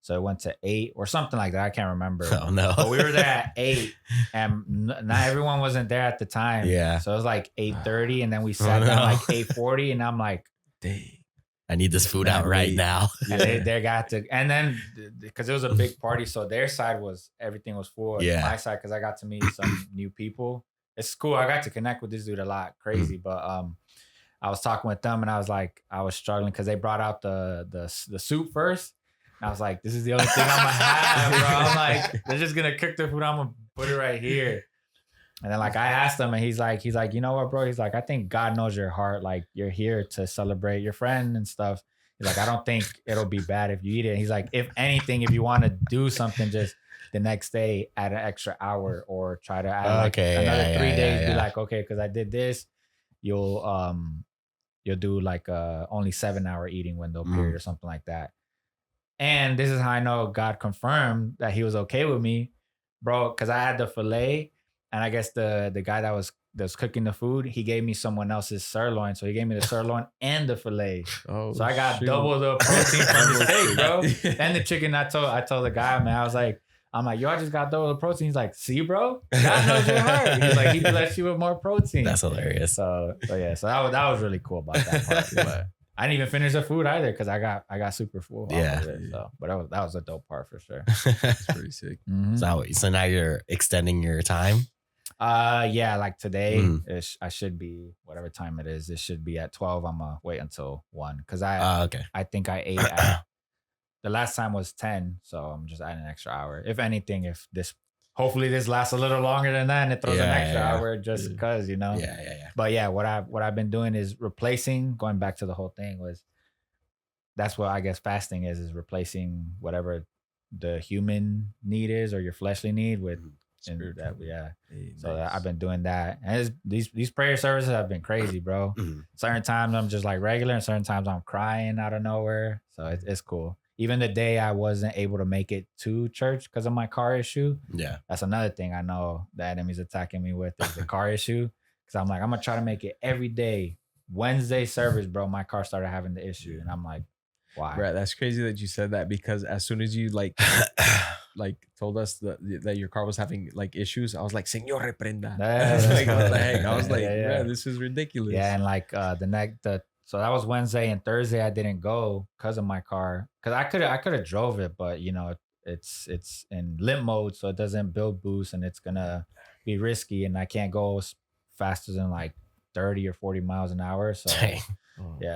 So it went to 8 or something like that. I can't remember.
Oh no.
But we were there at 8, and not everyone wasn't there at the time.
Yeah.
So it was like 8:30, and then we sat down like 8:40, and I'm like, dang.
I need this food out right now.
And they got to, and then because it was a big party, so their side everything was full.
Yeah.
My side, because I got to meet some new people. It's cool. I got to connect with this dude a lot. Crazy, but I was talking with them, and I was like, I was struggling because they brought out the soup first. And I was like, this is the only thing I'm gonna have, bro. I'm like, they're just gonna cook the food. I'm gonna put it right here. And then like I asked him, and he's like, you know what, bro? He's like, I think God knows your heart. Like you're here to celebrate your friend and stuff. He's like, I don't think it'll be bad if you eat it. He's like, if anything, if you want to do something, just the next day add an extra hour or try to add another 3 days. Be like, okay, because I did this, you'll do like only 7-hour eating window period or something like that. And this is how I know God confirmed that he was okay with me, bro, because I had the filet. And I guess the guy that was cooking the food, he gave me someone else's sirloin. So he gave me the sirloin and the filet. Oh, so I got double the protein from the steak, bro. And the chicken. I told the guy, man, I'm like, yo, I just got double the protein. He's like, see, bro, God knows your heart. He's like, he blessed you with more protein.
That's hilarious.
So that was really cool about that part. But I didn't even finish the food either because I got super full.
Yeah.
Of it, so, but that was a dope part for sure.
That's pretty sick.
So now you're extending your time.
Like today, I should be whatever time it is. It should be at 12. I'm gonna wait until 1 because I think I ate at the last time was 10, so I'm just adding an extra hour. If anything, hopefully this lasts a little longer than that, and it throws an extra hour just because, you know.
Yeah.
But yeah, what I've been doing is replacing. Going back to the whole thing that's what I guess fasting is replacing whatever the human need is or your fleshly need with. And that,
Hey,
so
nice.
I've been doing that, and these prayer services have been crazy, bro. Certain times I'm just like regular, and certain times I'm crying out of nowhere. So it's cool. Even the day I wasn't able to make it to church because of my car issue.
Yeah,
that's another thing I know the enemy's attacking me with is the car issue. Because I'm like, I'm gonna try to make it every day. Wednesday service, bro, my car started having the issue, and I'm like, why?
Bro, that's crazy that you said that because as soon as you like told us that your car was having like issues, I was like, Señor reprenda. Like, what the heck? I was like, bro, this is ridiculous.
Yeah, and like so that was Wednesday, and Thursday I didn't go because of my car. Because I could have drove it, but you know, it's in limp mode, so it doesn't build boost, and it's gonna be risky, and I can't go faster than like 30 or 40 miles an hour. So
Dang.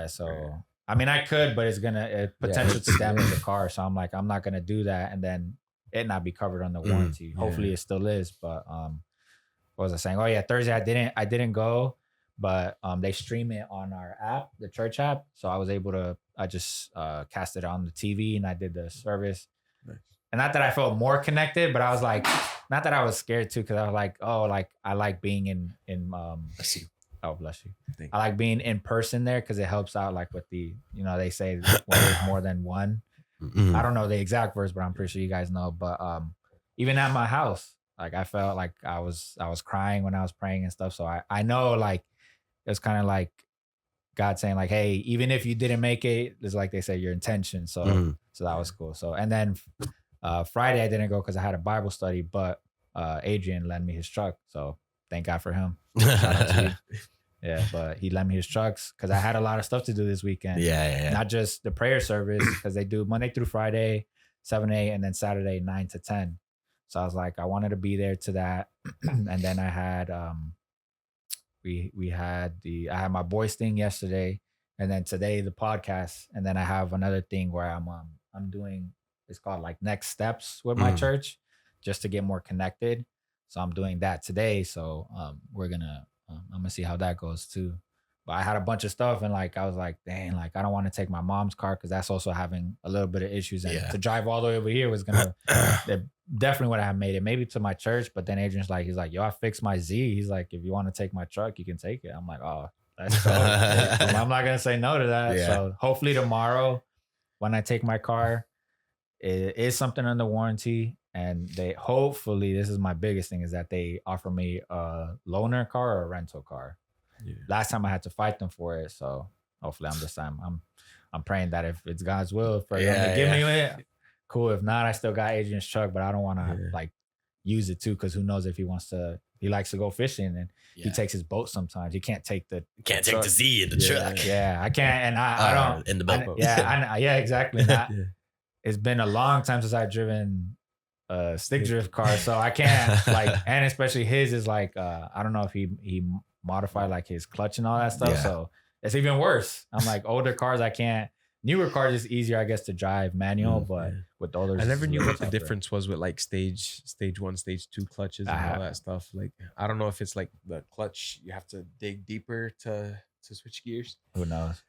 so I mean, I could, but it's gonna potential to damage the car. So I'm like, I'm not gonna do that, and then it not be covered on the warranty. Hopefully, it still is. But what was I saying? Oh yeah, Thursday I didn't go, but they stream it on our app, the church app. So I was able to. I just cast it on the TV and I did the service.
Nice.
And not that I felt more connected, but I was like, not that I was scared too, because I was like, oh, like I like being in
Bless you.
oh bless you.
Thank
I like being in person there because it helps out like with the, they say when there's more than one.
Mm-mm.
I don't know the exact verse, but I'm pretty sure you guys know. But even at my house, like I felt like I was crying when I was praying and stuff. So I know like it was kind of like God saying like, hey, even if you didn't make it, it's like they say your intention. So so that was cool. So and then Friday I didn't go because I had a Bible study, but Adrian lent me his truck. So thank God for him. Yeah, but he lent me his trucks because I had a lot of stuff to do this weekend.
Yeah.
Not just the prayer service, because they do Monday through Friday, 7 to 8, and then Saturday 9 to 10. So I was like, I wanted to be there to that. And then I had I had my boys thing yesterday, and then today the podcast, and then I have another thing where I'm doing, it's called like next steps with my church, just to get more connected. So I'm doing that today. So we're gonna I'm gonna see how that goes too. But I had a bunch of stuff, and like I was like, dang, like I don't want to take my mom's car because that's also having a little bit of issues. And to drive all the way over here was gonna definitely would have made it maybe to my church. But then Adrian's like, he's like, yo, I fixed my Z. He's like, if you want to take my truck, you can take it. I'm like, oh, that's dope. I'm not gonna say no to that.
Yeah.
So hopefully tomorrow when I take my car, it is something under warranty. And they hopefully, this is my biggest thing, is that they offer me a loaner car or a rental car. Yeah. Last time I had to fight them for it, so hopefully this time I'm praying that if it's God's will for them to give me it, cool. If not, I still got Adrian's truck, but I don't want to like use it too, because who knows if he likes to go fishing and he takes his boat sometimes. He can't take the
take the Z in the truck.
Yeah, I can't, and I don't
in the boat.
Yeah, exactly. It's been a long time since I've driven a stick drift car, so I can't like, and especially his is like I don't know if he modified like his clutch and all that stuff, so it's even worse. I'm like, older cars I can't. Newer cars is easier, I guess, to drive manual, but with older,
I never knew what the difference was with like stage 1, stage 2 clutches and all that stuff. Like I don't know if it's like the clutch you have to dig deeper to switch gears.
Who knows?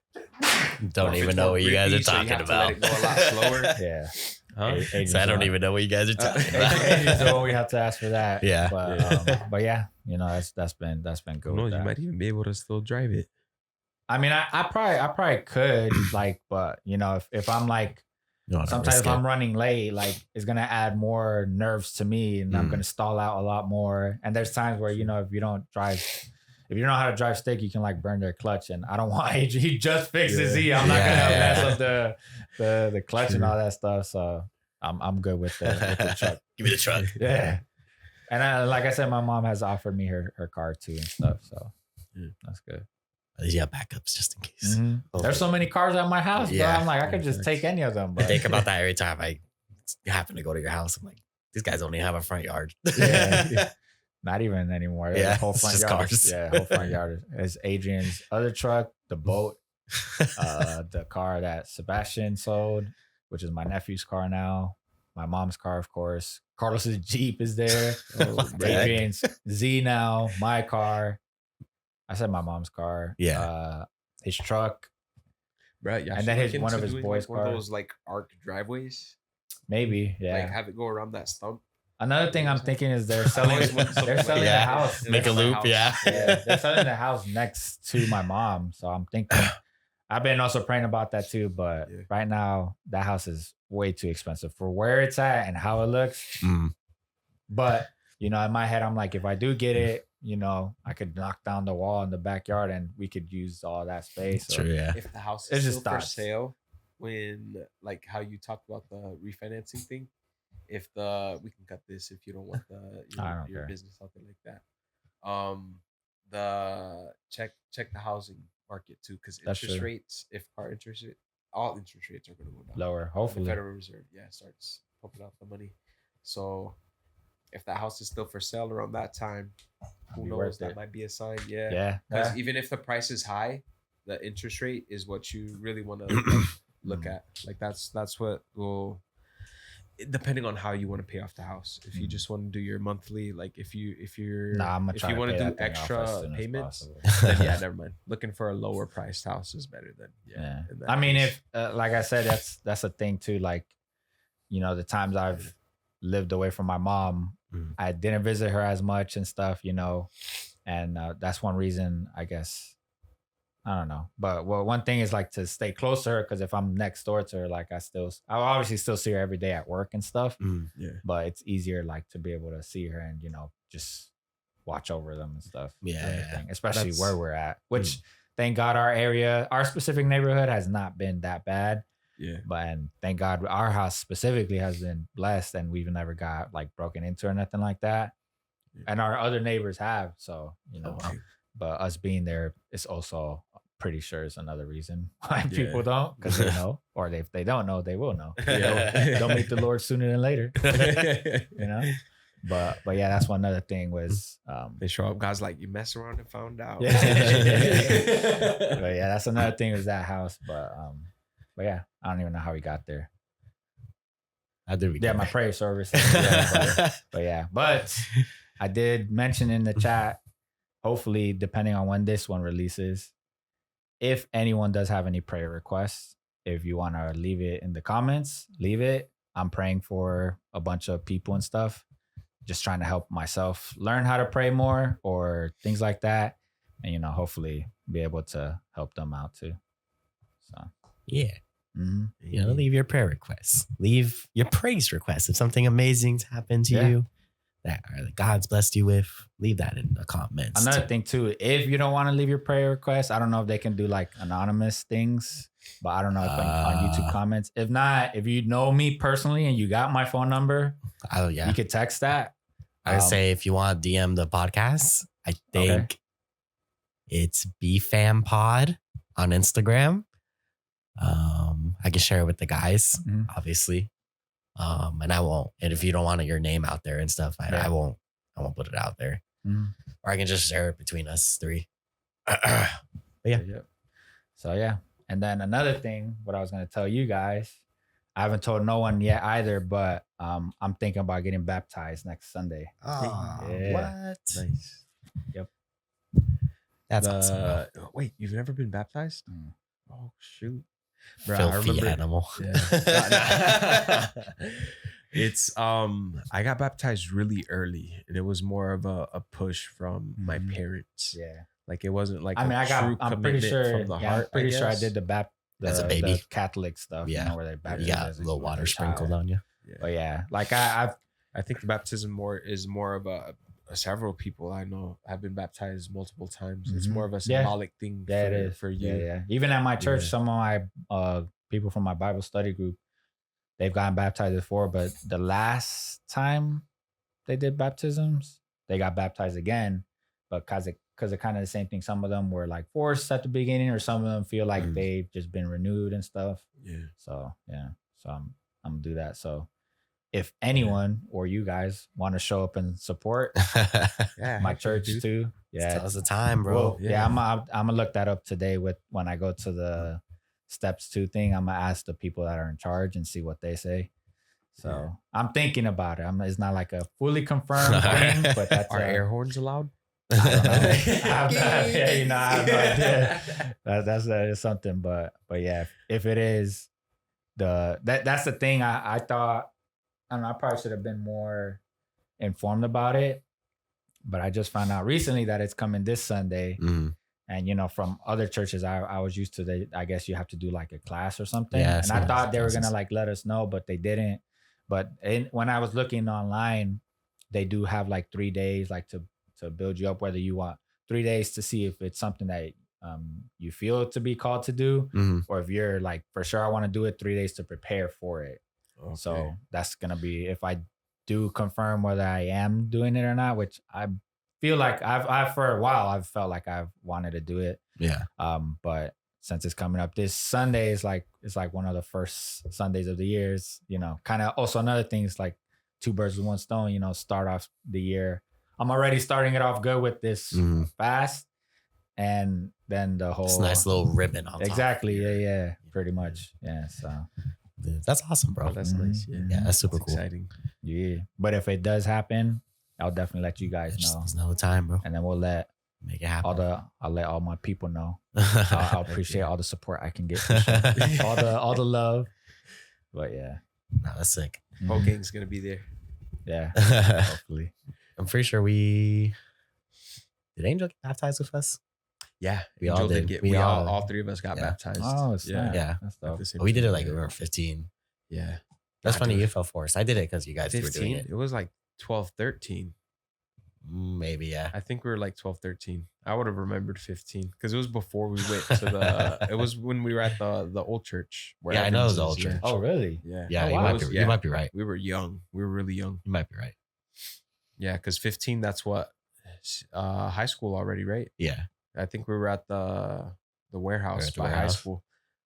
Don't even know what you guys are talking about.
To let it go a lot slower.
Yeah.
So I don't even know what you guys are talking about.
So we have to ask for that.
Yeah.
But yeah, that's been good.
No, you might even be able to still drive it.
I mean, I probably could, like, but if I'm like, sometimes if I'm running late, like it's gonna add more nerves to me, and I'm gonna stall out a lot more. And there's times where if you don't know how to drive stick, you can like burn their clutch, and I don't want he just fixed his Z. I'm not gonna mess up the clutch and all that stuff. So I'm good with the truck.
Give me the truck.
Yeah. And like I said, my mom has offered me her car too and stuff. So that's good.
At least you have backups just in case.
There's so many cars at my house, bro. I'm like, I could just take any of them. But
I think about that every time I happen to go to your house. I'm like, these guys don't even have a front yard.
Yeah. Not even anymore.
Yeah,
whole front
just
yard.
cars.
Yeah, whole front yard is Adrian's other truck, the boat, the car that Sebastian sold, which is my nephew's car now. My mom's car, of course. Carlos's Jeep is there. Adrian's Z now. My car. I said my mom's car.
Yeah.
His truck.
Right. Yeah.
And then one of his boys'
one
cars.
of those like arc driveways.
Maybe. Yeah.
Like have it go around that stump.
Another thing I'm thinking is they're selling the house.
Make a loop,
yeah. They're selling the house next to my mom. So I'm thinking, I've been also praying about that too. But right now, that house is way too expensive for where it's at and how it looks. But, in my head, I'm like, if I do get it, I could knock down the wall in the backyard and we could use all that space.
True, yeah.
If the house is still for sale, when like how you talked about the refinancing thing, if we can cut this if you don't want your business out there like that. The check the housing market too, because interest rates, if car interest rate, all interest rates are going to go down
lower. Hopefully,
the Federal Reserve starts pumping out the money. So if that house is still for sale around that time, who knows? That might be a sign. Yeah. Because even if the price is high, the interest rate is what you really want to look at. Like that's what will, depending on how you want to pay off the house. If you just want to do your monthly, like if you're
Nah, I'm gonna
if
try
you
to
want
pay
to do
that thing off as
extra
soon as
payments,
possible.
then yeah, never mind. Looking for a lower priced house is better than
Yeah.
in that
I mean,
case.
if like I said, that's a thing too. Like, you know, the times I've lived away from my mom,
Mm.
I didn't visit her as much and stuff, you know, and that's one reason, I guess. I don't know, but well, one thing is like to stay close to her because if I'm next door to her, like I obviously still see her every day at work and stuff,
Yeah.
but it's easier like to be able to see her and, you know, just watch over them and stuff. and
Yeah.
everything, especially
That's-
where we're at, which thank God our specific neighborhood has not been that bad.
Yeah.
But and thank God our house specifically has been blessed and we've never got like broken into or nothing like that.
Yeah.
And our other neighbors have. So, you know,
wow.
but us being there is also pretty sure is another reason why
Yeah.
people don't, because they know, or if they don't know, they will know.
Yeah.
They'll meet the Lord sooner than later, you know. But yeah, that's one other thing was
They show up, guys like you mess around and found out.
yeah. But yeah, that's another thing was that house. But yeah, I don't even know how we got there.
How did we
Yeah,
get
my
there?
prayer service. Yeah, but I did mention in the chat, hopefully, depending on when this one releases, if anyone does have any prayer requests, if you want to leave it in the comments, leave it. I'm praying for a bunch of people and stuff, just trying to help myself learn how to pray more or things like that. And, you know, hopefully be able to help them out too. So,
Yeah.
mhm.
You know, leave your prayer requests. Leave your praise requests. If something amazing's happened to
Yeah.
you that God's blessed you with, leave that in the comments.
Another thing too, if you don't want to leave your prayer request, I don't know if they can do like anonymous things, but I don't know if on YouTube comments. If not, if you know me personally and you got my phone number,
Oh, yeah.
you could text that.
I would say if you want to DM the podcast, I think it's BFamPod on Instagram. I can share it with the guys,
Mhm.
obviously. And I won't. And if you don't want your name out there and stuff, I won't put it out there.
Mhm.
Or I can just share it between us three.
Yeah.
So yeah. And then another thing, what I was going to tell you guys, I haven't told no one yet either, but I'm thinking about getting baptized next Sunday.
Oh,
Yeah.
what?
Nice.
Yep.
That's awesome. Bro.
Wait, you've never been baptized?
Mm.
Oh shoot. Bro,
Filthy animal.
Yeah. It's I got baptized really early and it was more of a push from my
Mhm.
parents.
Yeah.
Like it wasn't like
I mean, I'm pretty
commitment
sure,
from the
yeah,
heart.
I'm pretty sure I
guess.
did the
As a baby.
the Catholic stuff,
Yeah.
you know, where they baptize
You got
as
a little water sprinkled
child.
on you.
Yeah.
But yeah, like I've
I think the baptism is more of a several people I know have been baptized multiple times. It's
Mhm.
more of a
Yeah.
symbolic thing
Yeah, it is
for you.
Yeah. Even at my church,
Yeah.
some of my people from my Bible study group, they've gotten baptized before, but the last time they did baptisms, they got baptized again, but because of kind of the same thing. Some of them were like forced at the beginning, or some of them feel like
Mm.
they've just been renewed and stuff.
Yeah.
So yeah, so I'm gonna do that. So if anyone or you guys want to show up and support
Yeah.
my
heck yeah,
church
dude.
too, yeah,
Tell us the time, bro.
well,
Yeah.
I'm gonna look that up today when I go to the steps 2 thing. I'm gonna ask the people that are in charge and see what they say. So
Yeah.
I'm thinking about it. It's not like a fully confirmed thing, but that's
Are air horns allowed?
I don't know. I have no idea. That is something, but yeah, if it is that's the thing. I thought, I don't know, I probably should have been more informed about it, but I just found out recently that it's coming this Sunday.
Mm.
And you know, from other churches, I was used to I guess you have to do like a class or something.
Yeah,
and I
sometimes
thought they were
classes.
gonna like let us know, but they didn't. But when I was looking online, they do have like 3 days, like to build you up. Whether you want 3 days to see if it's something that you feel to be called to do,
Mhm.
or if you're like for sure I want to do it, 3 days to prepare for it.
Okay.
So that's gonna be if I do confirm whether I am doing it or not, which I feel like I've for a while I've felt like I've wanted to do it.
Yeah.
But since it's coming up this Sunday, it's like one of the first Sundays of the years, you know, kind of also another thing is like 2 birds with 1 stone, you know, start off the year. I'm already starting it off good with this
Mhm.
fast. And then the whole
It's a nice little ribbon on top.
exactly. Yeah. Pretty much. Yeah. So
Dude, that's awesome, bro.
Oh, that's nice. Yeah,
Yeah, that's super
That's
cool.
exciting.
yeah. But if it does happen, I'll definitely let you guys
Just
know,
there's no time, bro.
and then we'll let
Make it happen.
I'll let all my people know. I'll appreciate all the support I can get. For sure. all the love. But yeah,
No, that's sick.
Whole gang's gonna be there.
Yeah.
I'm
Hopefully.
pretty sure did Angel get baptized with us?
Yeah,
We all
Angel
did.
get.
We
We
all-
all three of us got
Yeah.
baptized.
Oh, snap.
Yeah.
That's
At
dope.
the same
We did it
time,
like
yeah.
we were 15.
Yeah.
That's
I
funny
did
you
it.
fell for us. I did it because you guys were doing
15.
it.
It was like 12, 13.
Maybe, yeah.
I think we were like 12, 13. I would have remembered 15 because it was before we went to the. It was when we were at the old church. Where
Yeah, I know it was
Evans
the
is,
old
yeah.
church.
Oh, really?
Yeah.
Yeah,
Oh,
you,
wow.
might
It was-
be,
yeah.
you might be right.
We were young. We were really young.
You might be right.
Yeah, because 15. That's what high school already, right?
Yeah.
I think we were at the warehouse
at the
by high
warehouse.
school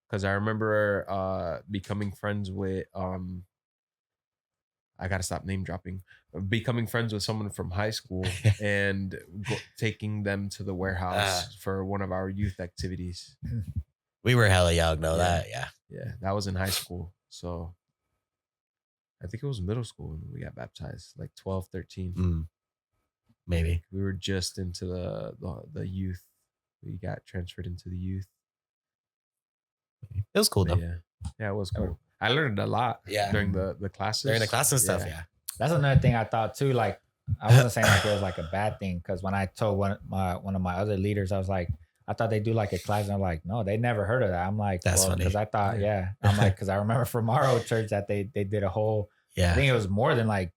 because I remember becoming friends with I gotta stop name dropping. Becoming friends with someone from high school and taking them to the warehouse for one of our youth activities.
We were hella young, though.
Yeah.
That, yeah.
Yeah, that was in high school. So I think it was middle school when we got baptized, like 12, 13.
Mm. Maybe.
We were just into the youth. We got transferred into the youth.
It was cool,
But
though.
yeah, it was cool. I learned a lot
Yeah.
during the classes.
During the class and stuff, yeah.
That's another thing I thought too. Like, I wasn't saying like it was like a bad thing, because when I told one of my other leaders, I was like, I thought they do like a class, and I'm like, no, they never heard of that. I'm like,
That's funny.
because I thought,
Yeah.
I'm like, because I remember from our old church that they did a whole.
Yeah.
I
It
think it was more than like,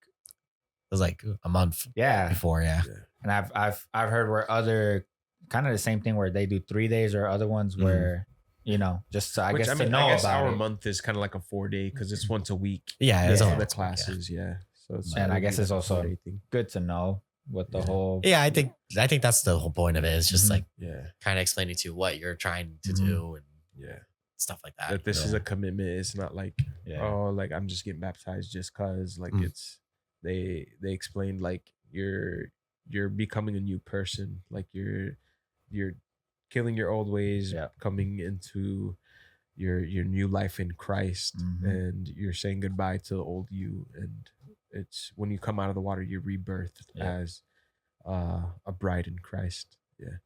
was like a month
yeah.
before, yeah.
And I've heard where other kind of the same thing where they do 3 days, or other ones where just to, I guess to know
I guess
about
our
it.
month is kind of like a 4-day because it's once a week.
Yeah, it's
Yeah.
all
The
months,
classes, yeah. So it's
And I
really
guess it's
like a
also
4-day thing.
Good to know what the
Yeah.
whole.
Yeah, I think that's the whole point of it. It's just
Mhm.
like
Yeah,
kind of explaining to you what you're trying to
Mhm.
do and
yeah.
stuff like that.
That this is
Yeah.
a commitment. It's not like
Yeah.
oh, like I'm just getting baptized just cause. Like
Mm.
it's they explained like you're becoming a new person. Like you're killing your old ways,
Yeah.
coming into your new life in Christ,
Mhm.
and you're saying goodbye to the old you. And it's when you come out of the water, you're rebirthed
Yeah.
as a bride in Christ. Yeah.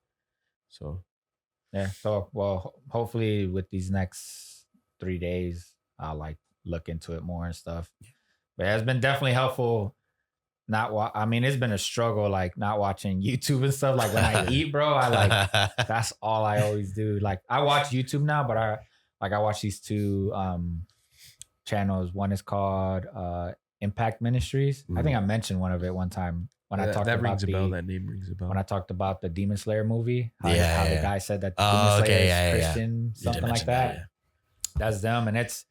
So
Yeah. So, well, hopefully with these next 3 days, I'll like look into it more and stuff. But it's been definitely helpful. I mean, it's been a struggle, like not watching YouTube and stuff. Like when I eat, bro, I like, that's all I always do. Like I watch YouTube now, but I watch these two channels. One is called Impact Ministries. I think I mentioned one of it one time when I talked
that
about
rings a bell. That name rings a bell.
when I talked about the Demon Slayer movie, how
Yeah,
the
yeah.
guy said that
Oh,
Demon Slayer
okay,
is
yeah, yeah, yeah.
Christian,
You did
something like
mention
that.
yeah.
That's them, and it's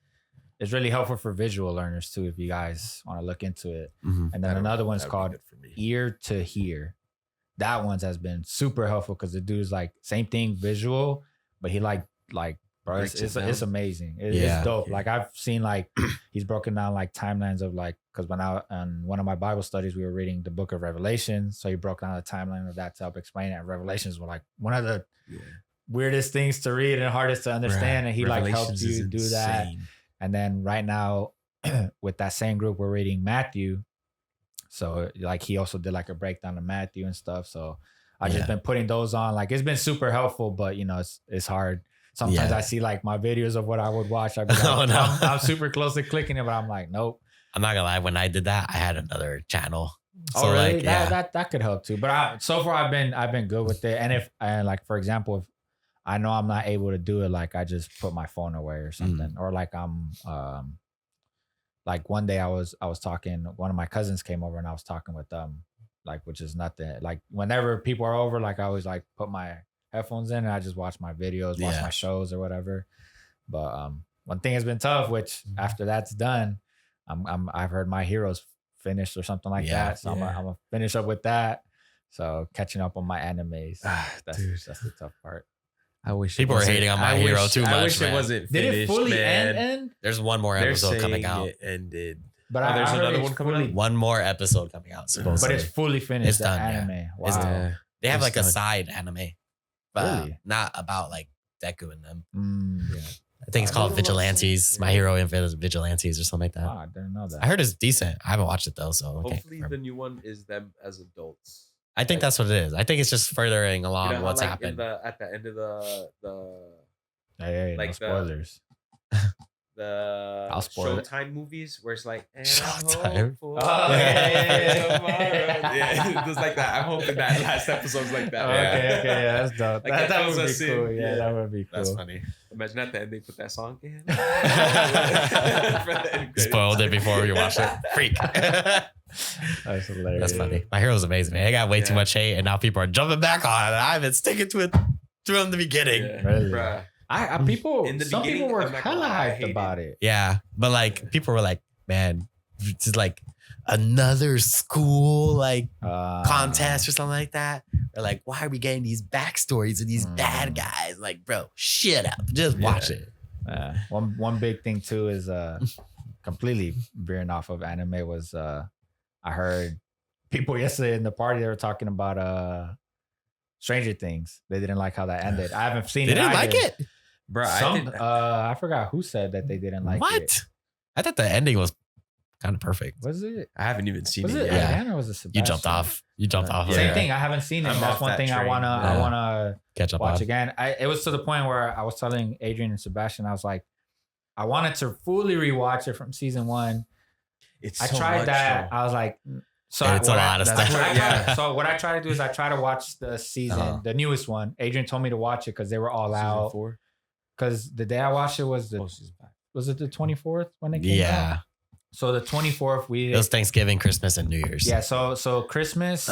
really helpful for visual learners too, if you guys want to look into it.
Mhm.
And then another one's
That would be
called
good for me.
Ear to Hear. That one's has been super helpful because the dude's like same thing visual, but he like bro,
Breaks it
it's
down.
amazing.
Yeah.
It's dope.
Yeah.
Like I've seen like he's broken down like timelines of like, because when I on one of my Bible studies we were reading the book of Revelation, so he broke down the timeline of that to help explain it. And Revelations were like one of the
Yeah.
weirdest things to read and hardest to understand, and he like helped
Revelations
you
is
do that.
insane.
And then right now, with that same group, we're reading Matthew. So like he also did like a breakdown of Matthew and stuff. So I've
Yeah.
just been putting those on. Like it's been super helpful, but it's hard. Sometimes
Yeah.
I see like my videos of what I would watch. I'd be like,
Oh, no.
I'm super close to clicking it, but I'm like, nope.
I'm not gonna lie. When I did that, I had another channel.
Oh, really?
Like, yeah.
That could help too. But so far I've been good with it. And like for example, if I know I'm not able to do it, like I just put my phone away or something, or like I'm like one day I was talking. One of my cousins came over and I was talking with them, like which is nothing. Like whenever people are over, like I always like put my headphones in and I just watch my videos, watch
Yeah.
my shows or whatever. But one thing has been tough, which after that's done, I've heard My Heroes finished or something like
Yeah,
that. So I'm gonna finish up with that. So catching up on my animes. That's
Dude.
that's the tough part.
I wish
People
it
are
wasn't-
hating on My
I
Hero
wish-
too
I
much,
wish
man.
it wasn't
Did
finished,
it fully
man.
end?
There's one more
They're
episode
saying
coming out.
it ended.
But
Oh, there's
I heard
another
it's
one coming
fully-
out?
One more episode coming out.
But
Supposedly.
it's fully finished.
It's
the
done, yeah.
anime. Wow.
It's done. They have
It's
like a
done.
side anime
Really?
Not about like Deku and them.
Yeah.
I think it's called Vigilantes, My Hero and Vigilantes or something like that.
Wow, I didn't know that.
I heard it's decent. I haven't watched it though, so
Hopefully the new one is them as adults.
I think that's what it is. I think it's just furthering along
You know how,
what's
like,
happened.
at the end of the
Hey,
like
no
the-
spoilers.
the
I'll spoil it.
Showtime movies where it's like and
Showtime.
Oh,
yeah.
yeah, just like that. I'm hoping that last episode's like that.
Okay, yeah, that's dope.
Like,
that
that
would
was
be
a
cool.
sin.
Yeah,
Yeah.
that would be cool.
That's funny.
Imagine at the end they put that song in.
Spoiled it before you watch it. Freak.
That's hilarious.
That's funny. My Hero's amazing, man. I got way too
Yeah.
much hate, and now people are jumping back on it. I've been sticking to it from the beginning.
Yeah.
Really?
Bruh.
I people
In the
some people
beginning,
were
I'm not gonna
hella
lie, I
hyped
hated
about
it.
it.
Yeah, but like people were like, man, this is like another school like contest or something like that. Or like, why are we getting these backstories of these bad guys? Like, bro, shut up. Just watch it.
One big thing too is completely veering off of anime was I heard people yesterday in the party they were talking about Stranger Things. They didn't like how that ended. I haven't seen
They
it.
didn't
either.
like it.
Bruh,
I forgot who said that they didn't like
What?
it.
I thought the ending was kind of perfect.
Was it?
I haven't even seen
Was
it
it
yet.
Yeah.
Diana or was it Sebastian?
You jumped off. You jumped off.
Yeah.
Same
of
thing.
it.
I haven't seen it.
I'm
That's
off
one
that
thing I
train.
wanna
Yeah. Catch up
watch
on.
again. It was to the point where I was telling Adrian and Sebastian, I was like, I wanted to fully rewatch it from season 1.
It's
I
so
tried
much,
that.
though.
I was like, so
It's a lot of
that's
stuff.
what I
Yeah.
try- So what I try to do is I try to watch the season,
Uh-huh.
the newest one. Adrian told me to watch it because they were all
Season
out.
4?
Because the day I watched it was
Season 5.
was it the 24th when it came out?
Yeah.
So the 24th we
It was Thanksgiving, Christmas, and New Year's.
yeah. So Christmas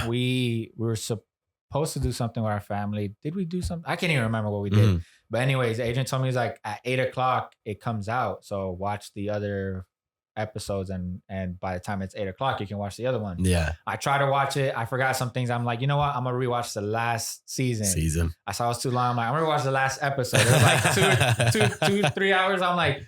we were supposed to do something with our family. Did we do something? I can't even remember what we did.
Mhm.
But anyways, Adrian told me he's like at 8:00 it comes out. So watch the other episodes and by the time it's 8:00 you can watch the other one.
Yeah.
I try to watch it. I forgot some things. I'm like, you know what? I'm gonna rewatch the last season. I saw it was too long. I'm like, I'm gonna watch the last episode. It was like 3 hours. I'm like,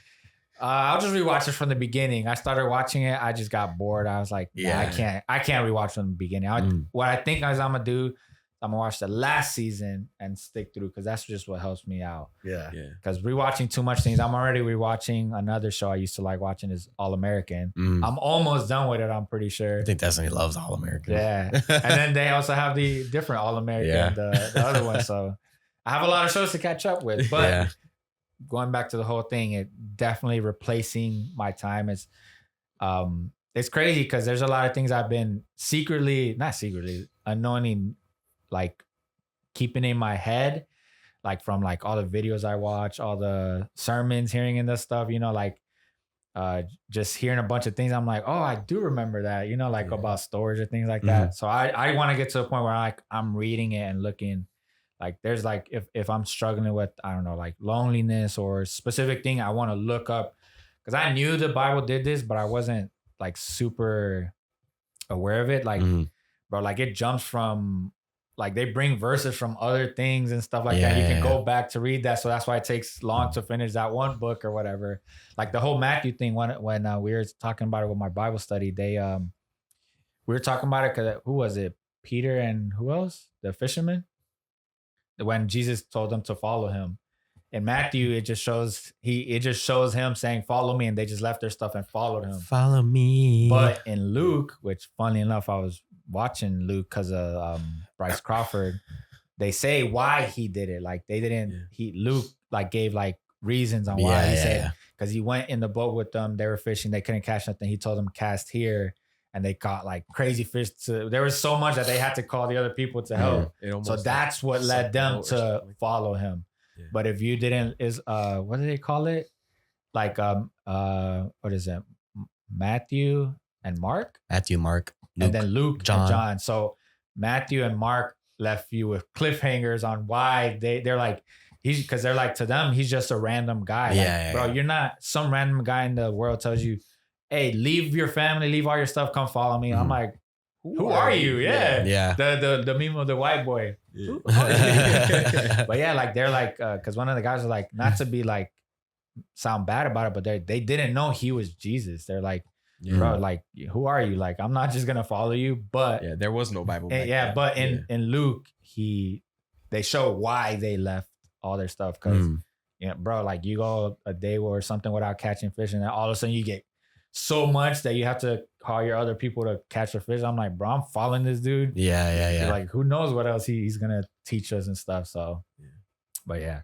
I'll just rewatch it from the beginning. I started watching it. I just got bored. I was like, yeah, I can't rewatch from the beginning. What I think is I'm gonna do, I'm gonna watch the last season and stick through because that's just what helps me out.
Yeah.
Yeah.
Because rewatching too much things, I'm already rewatching another show I used to like watching is All American. I'm almost done with it. I'm pretty sure.
I think Destiny loves All American.
Yeah. And then they also have the different All American,
Yeah.
the other one. So I have a lot of shows to catch up with. But
Yeah.
going back to the whole thing, it definitely replacing my time is it's crazy because there's a lot of things I've been unknowingly like keeping in my head, like from like all the videos I watch, all the sermons, hearing and this stuff, you know, like just hearing a bunch of things. I'm like, oh, I do remember that, you know, like about storage and things like that. So I want to get to a point where I'm reading it and looking like there's like if I'm struggling with, I don't know, like loneliness or a specific thing I want to look up because I knew the Bible did this, but I wasn't like super aware of it. Like, bro, like it jumps from like they bring verses from other things and stuff like that. You can go back to read that. So that's why it takes long to finish that one book or whatever. Like the whole Matthew thing when we were talking about it with my Bible study, we were talking about it because who was it? Peter and who else? The fisherman? When Jesus told them to follow him. In Matthew, it just shows him saying, follow me, and they just left their stuff and followed him.
Follow me.
But in Luke, which funny enough, I was watching Luke because of Bryce Crawford, they say why he did it. Like they didn't, Luke like gave like reasons on why. He said, because he went in the boat with them, they were fishing, they couldn't catch nothing. He told them cast here. And they caught like crazy fish. There was so much that they had to call the other people to help. So that's what led them to follow him. Yeah. But if you didn't, what do they call it? Like what is it? Matthew and Mark.
Luke,
and then Luke,
John.
and John. So Matthew and Mark left you with cliffhangers on why they're like because they're like to them he's just a random guy.
Yeah,
bro, you're not some random guy in the world tells you, hey, leave your family, leave all your stuff, come follow me. I'm like, who are you? Yeah. The meme of the white boy. Yeah. But yeah, like they're like, because one of the guys was like, not to be like sound bad about it, but they didn't know he was Jesus. They're like, bro, like, who are you? Like, I'm not just gonna follow you. But
there was no Bible.
But in Luke, they they show why they left all their stuff. Cause you know, bro, like you go a day or something without catching fish, and then all of a sudden you get so much that you have to hire other people to catch the fish. I'm like, bro, I'm following this dude.
Yeah.
Like, who knows what else he's gonna teach us and stuff. So, but yeah.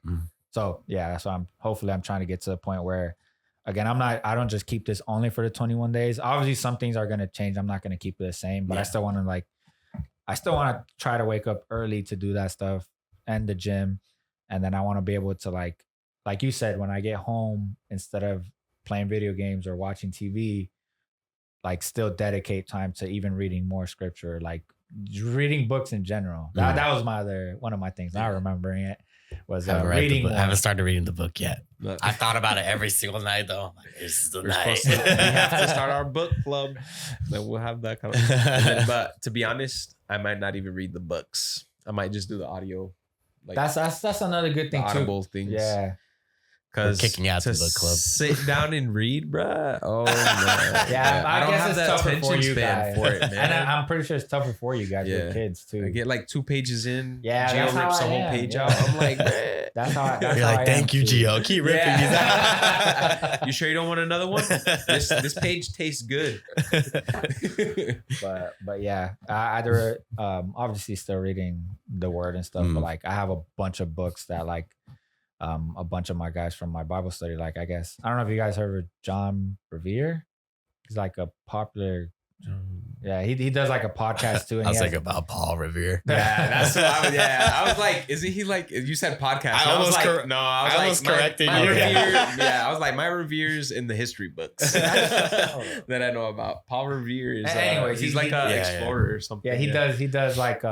So yeah, that's why hopefully I'm trying to get to the point where, again, I don't just keep this only for the 21 days. Obviously, some things are gonna change. I'm not gonna keep it the same, but I still want to try to wake up early to do that stuff and the gym, and then I want to be able to like you said, when I get home, instead of playing video games or watching TV, like still dedicate time to even reading more scripture, like reading books in general. That was one of my things. Not remembering it was reading.
I haven't started reading the book yet. I thought about it every single night though. Like, this is the night.
We have to start our book club. Then we'll have that kind of. But to be honest, I might not even read the books. I might just do the audio. Like
that's another good thing
audible
too.
Things.
Yeah.
Because kicking out to the book club.
Sit down and read, bruh. Oh man.
Yeah, I
don't
guess
have
it's
that
tougher
attention
for you
span
guys.
for it, man.
And I'm pretty sure it's tougher for you guys with kids too.
I get like 2 pages in.
Yeah,
Gio
that's how
rips
I
the whole
am,
page
yeah.
out. I'm like, man.
That's how
You're
how
like, thank you, Gio. Keep ripping these out.
You sure you don't want another one? This page tastes good.
but yeah, I either obviously still reading the word and stuff, but like I have a bunch of books that like a bunch of my guys from my Bible study, like I guess I don't know if you guys heard of John Bevere. He's like a popular. Yeah, he does like a podcast too. And
I was thinking about Paul Revere.
Yeah, that's what I was. Yeah, I was like, isn't he like? You said podcast.
I
was
almost
like, no, I was
almost
like,
corrected
my
you.
Revere, yeah, I was like, my Revere's in the history books that I know about. Paul Revere is.
Anyways,
he's like an explorer or something.
Yeah, he does like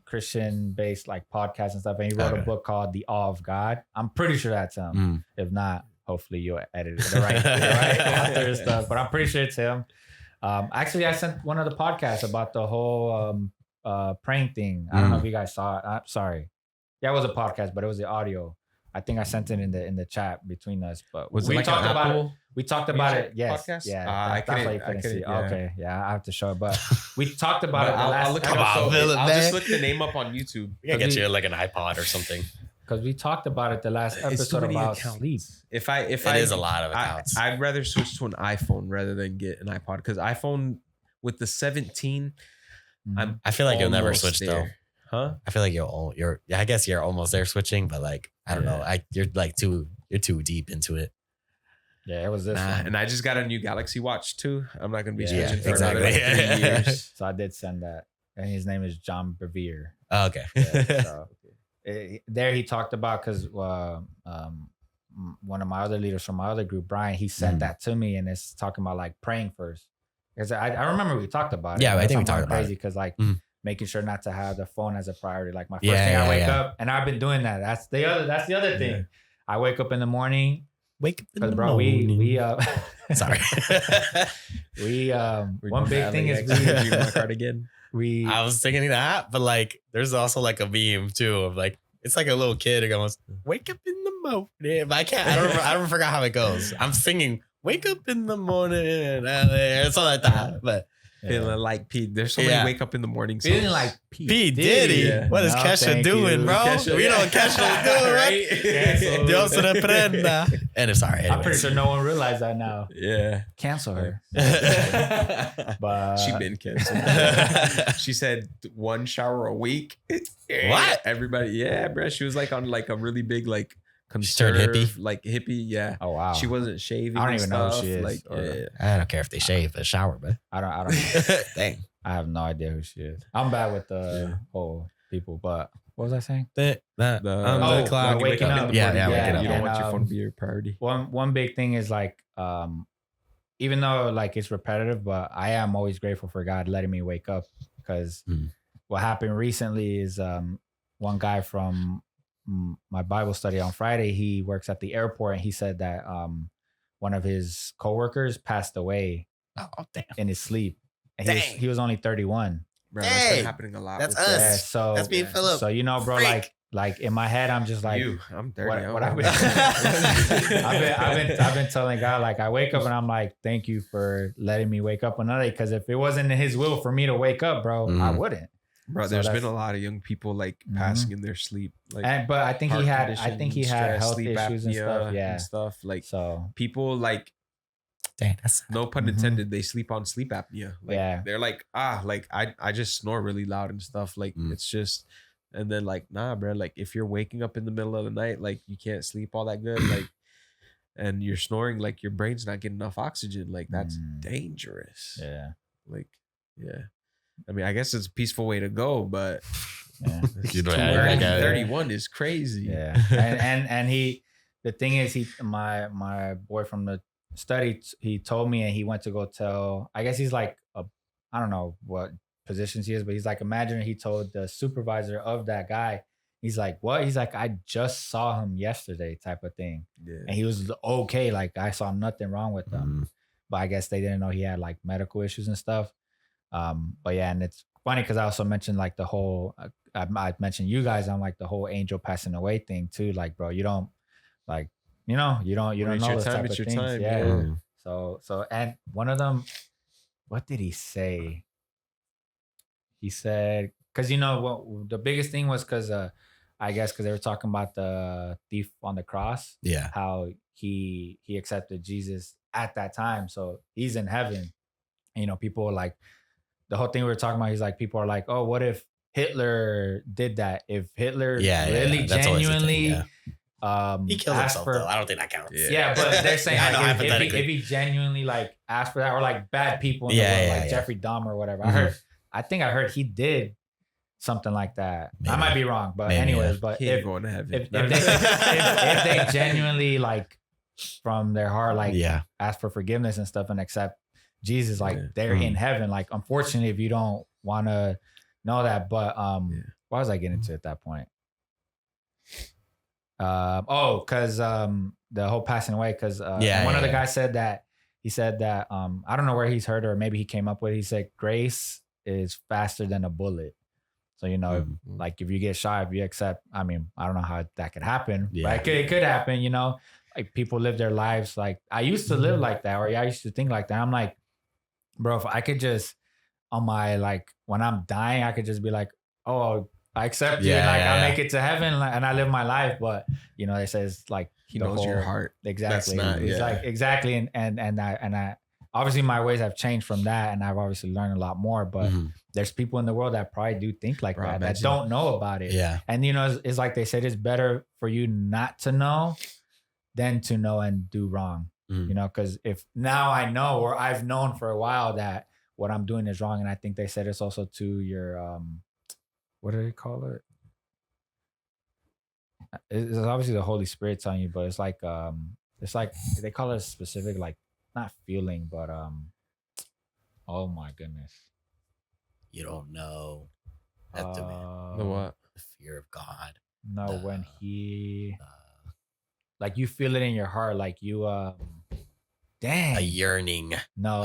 Christian based like podcasts and stuff, and he wrote a book called The Awe of God. I'm pretty sure that's him. If not, hopefully you'll edit it the right after and stuff. But I'm pretty sure it's him. Actually, I sent one of the podcasts about the whole praying thing. I don't know if you guys saw it. I'm sorry. Yeah, it was a podcast, but it was the audio. I think I sent it in the chat between us. But
was
we
it like
talked
an
about
Apple
it. We talked about it. Yes.
Podcast?
Yeah.
That's why you couldn't see.
Yeah. Okay. Yeah, I have to show it. But we talked about it.
I'll look
Come
it up.
on, Philip,
I'll
man.
just look the name up on YouTube.
We gotta get you like an iPod or something.
Because we talked about it the last episode about sleep.
If
It is a lot of accounts.
I'd rather switch to an iPhone rather than get an iPod, because iPhone with the 17,
I feel like you'll never
almost
switch
there.
though.
Huh?
I feel like you're. I guess you're almost there switching, but like I don't know. You're too deep into it.
Yeah, it was this one.
And I just got a new Galaxy Watch too. I'm not gonna be switching for
exactly.
another like 3 years.
So I did send that, and his name is John Bevere.
Oh, okay.
Yeah, so there he talked about, because one of my other leaders from my other group, Brian, he sent that to me, and it's talking about like praying first. Because I remember we talked about it.
Yeah, I think we talked about
crazy
it.
because like making sure not to have the phone as a priority. Like my first thing I wake up, and I've been doing that. That's the other thing. Yeah. I wake up in the morning.
Wake up in the
morning. We
sorry.
we one big thing is
my card again.
I was thinking that, but like there's also like a meme too of like it's like a little kid who goes, wake up in the morning. But I can't. I don't forget how it goes. I'm singing wake up in the morning and something like that. But
feeling like P. There's so many wake up in the morning songs.
Feeling like
P. Diddy. Yeah. What is Kesha doing, bro? We know what Kesha doing, right? Dios reprenda. And sorry. Anyways.
I'm pretty sure no one realized that now.
Yeah.
Cancel her. But
she been canceled. She said 1 shower a week.
What?
Everybody, yeah, bro. She was like on like a really big like
conservative
hippie, like hippie. Yeah.
Oh wow.
She wasn't shaving.
I don't even know who she is.
Like,
I don't care if they shave a shower, but
I don't.
Dang.
I have no idea who she is. I'm bad with the whole people, but what was I saying?
The
clock. Waking up.
Yeah,
waking up.
You don't want your phone to be your priority.
One big thing is like, even though like it's repetitive, but I am always grateful for God letting me wake up, because what happened recently is one guy from my Bible study on Friday, he works at the airport, and he said that one of his coworkers passed away in his sleep. And he was only 31.
Bro, that's been happening a lot.
That's
with
us.
that.
So
that's me and Philip.
So bro, like in my head, I'm just like,
I'm 30.
What I've been telling God, like I wake up and I'm like, thank you for letting me wake up another day. Because if it wasn't in His will for me to wake up, bro, I wouldn't.
Bro,
So
there's been
that's-
a lot of young people like
Mhm.
passing in their sleep, like
but I think he
heart
had
conditions,
health
sleep
issues and stuff.
apnea
Yeah.
and stuff. Like
So
people, like
Dang, that's
no pun
Mhm.
intended, they sleep on sleep apnea. Like
Yeah.
they're like, like I just snore really loud and stuff. Like
Mm.
it's just, and then like, nah, bro. Like if you're waking up in the middle of the night, like you can't sleep all that good, like, and you're snoring, like your brain's not getting enough oxygen. Like that's dangerous.
yeah.
Like, yeah. I mean, I guess it's a peaceful way to go, but
Yeah.
it's
You know,
too
I
early.
got it.
31 is crazy.
Yeah. And he, the thing is, my boy from the study, he told me, and he went to go tell, I guess he's like I don't know what positions he is, but he's like, imagine he told the supervisor of that guy, he's like, what? He's like, I just saw him yesterday, type of thing.
Yeah.
And he was okay. Like I saw nothing wrong with him.
Mm.
But I guess they didn't know he had like medical issues and stuff. But yeah, and it's funny because I also mentioned like the whole, I mentioned you guys on like the whole angel passing away thing too. Like, bro, you don't like, you don't
When
know
it's your
those
time,
type
it's
of
your
things.
time,
Yeah.
yeah.
So, and one of them, what did he say? He said, because what the biggest thing was because I guess because they were talking about the thief on the cross,
Yeah.
how he accepted Jesus at that time, so he's in heaven. And, people were like, the whole thing we were talking about. He's like, people are like, oh, what if Hitler did that? If Hitler really
That's always the thing,
genuinely,
He killed
asked
himself
for,
though. I don't think that counts.
yeah, but they're saying
I know,
like, if
hypothetically.
he genuinely like asked for that, or like bad people in the world, like Jeffrey Dahmer or whatever. I think I heard he did something like that. I
Maybe.
might be wrong, but
Maybe,
anyways, but
He ain't
if
going to heaven.
if they genuinely like from their heart like
Yeah.
ask for forgiveness and stuff and accept Jesus, like
Yeah.
they're in heaven. Like unfortunately, if you don't want to know that, but why was I getting to at that point? Because the whole passing away, because one of the guys said that he said that I don't know where he's heard, or maybe he came up with it. He said grace is faster than a bullet. So like if you get shot, if you accept, I mean, I don't know how that could happen.
Yeah.
But it could happen. Like people live their lives like I used to live like that, or I used to think like that. I'm like, bro, if I could just on my like when I'm dying, I could just be like, oh, I accept you, and like I make it to heaven, and I live my life. But they say it's like
He knows your heart.
exactly.
That's not,
It's like exactly, and I obviously my ways have changed from that, and I've obviously learned a lot more. But there's people in the world that probably do think like that, that don't know about it.
Yeah,
and it's like they said, it's better for you not to know than to know and do wrong. Because if now I know, or I've known for a while that what I'm doing is wrong, and I think they said it's also to your what do they call it? It's obviously the Holy Spirit's on you, but it's like they call it a specific, like not feeling, but oh my goodness,
you don't know.
The what?
The fear of God.
No, when he like you feel it in your heart, like you dang
a yearning.
No,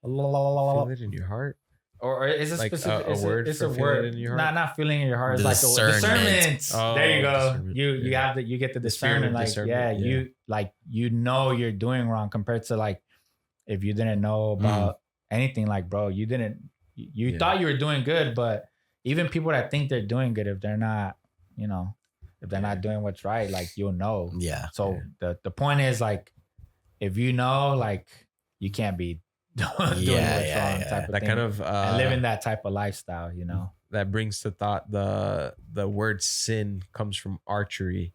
Feel it in your heart.
Or is it
like
specific?
a word?
It's
for
a
feeling
word.
it in your heart.
Not feeling in your heart. It's
Discernment.
like discernment.
Oh,
there you go.
discernment.
You have you get the discernment. Like
discernment,
you like you're doing wrong compared to like if you didn't know about anything. Like bro, you didn't. You thought you were doing good, but even people that think they're doing good, if they're not, if they're not doing what's right, like you'll know.
Yeah.
So the point is like, if you know, like you can't be doing what's wrong type of
that
thing.
kind of
and living that type of lifestyle,
that brings to thought the word sin comes from archery,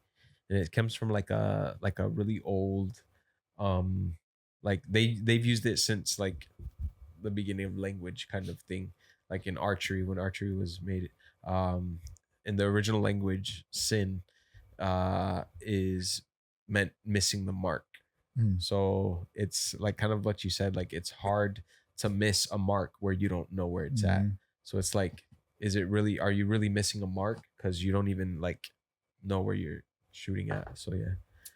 and it comes from like a really old like they've used it since like the beginning of language kind of thing, like in archery when archery was made. In the original language, sin is meant missing the mark. So it's like kind of what you said, like it's hard to miss a mark where you don't know where it's at. So it's like, are you really missing a mark because you don't even like know where you're shooting at? So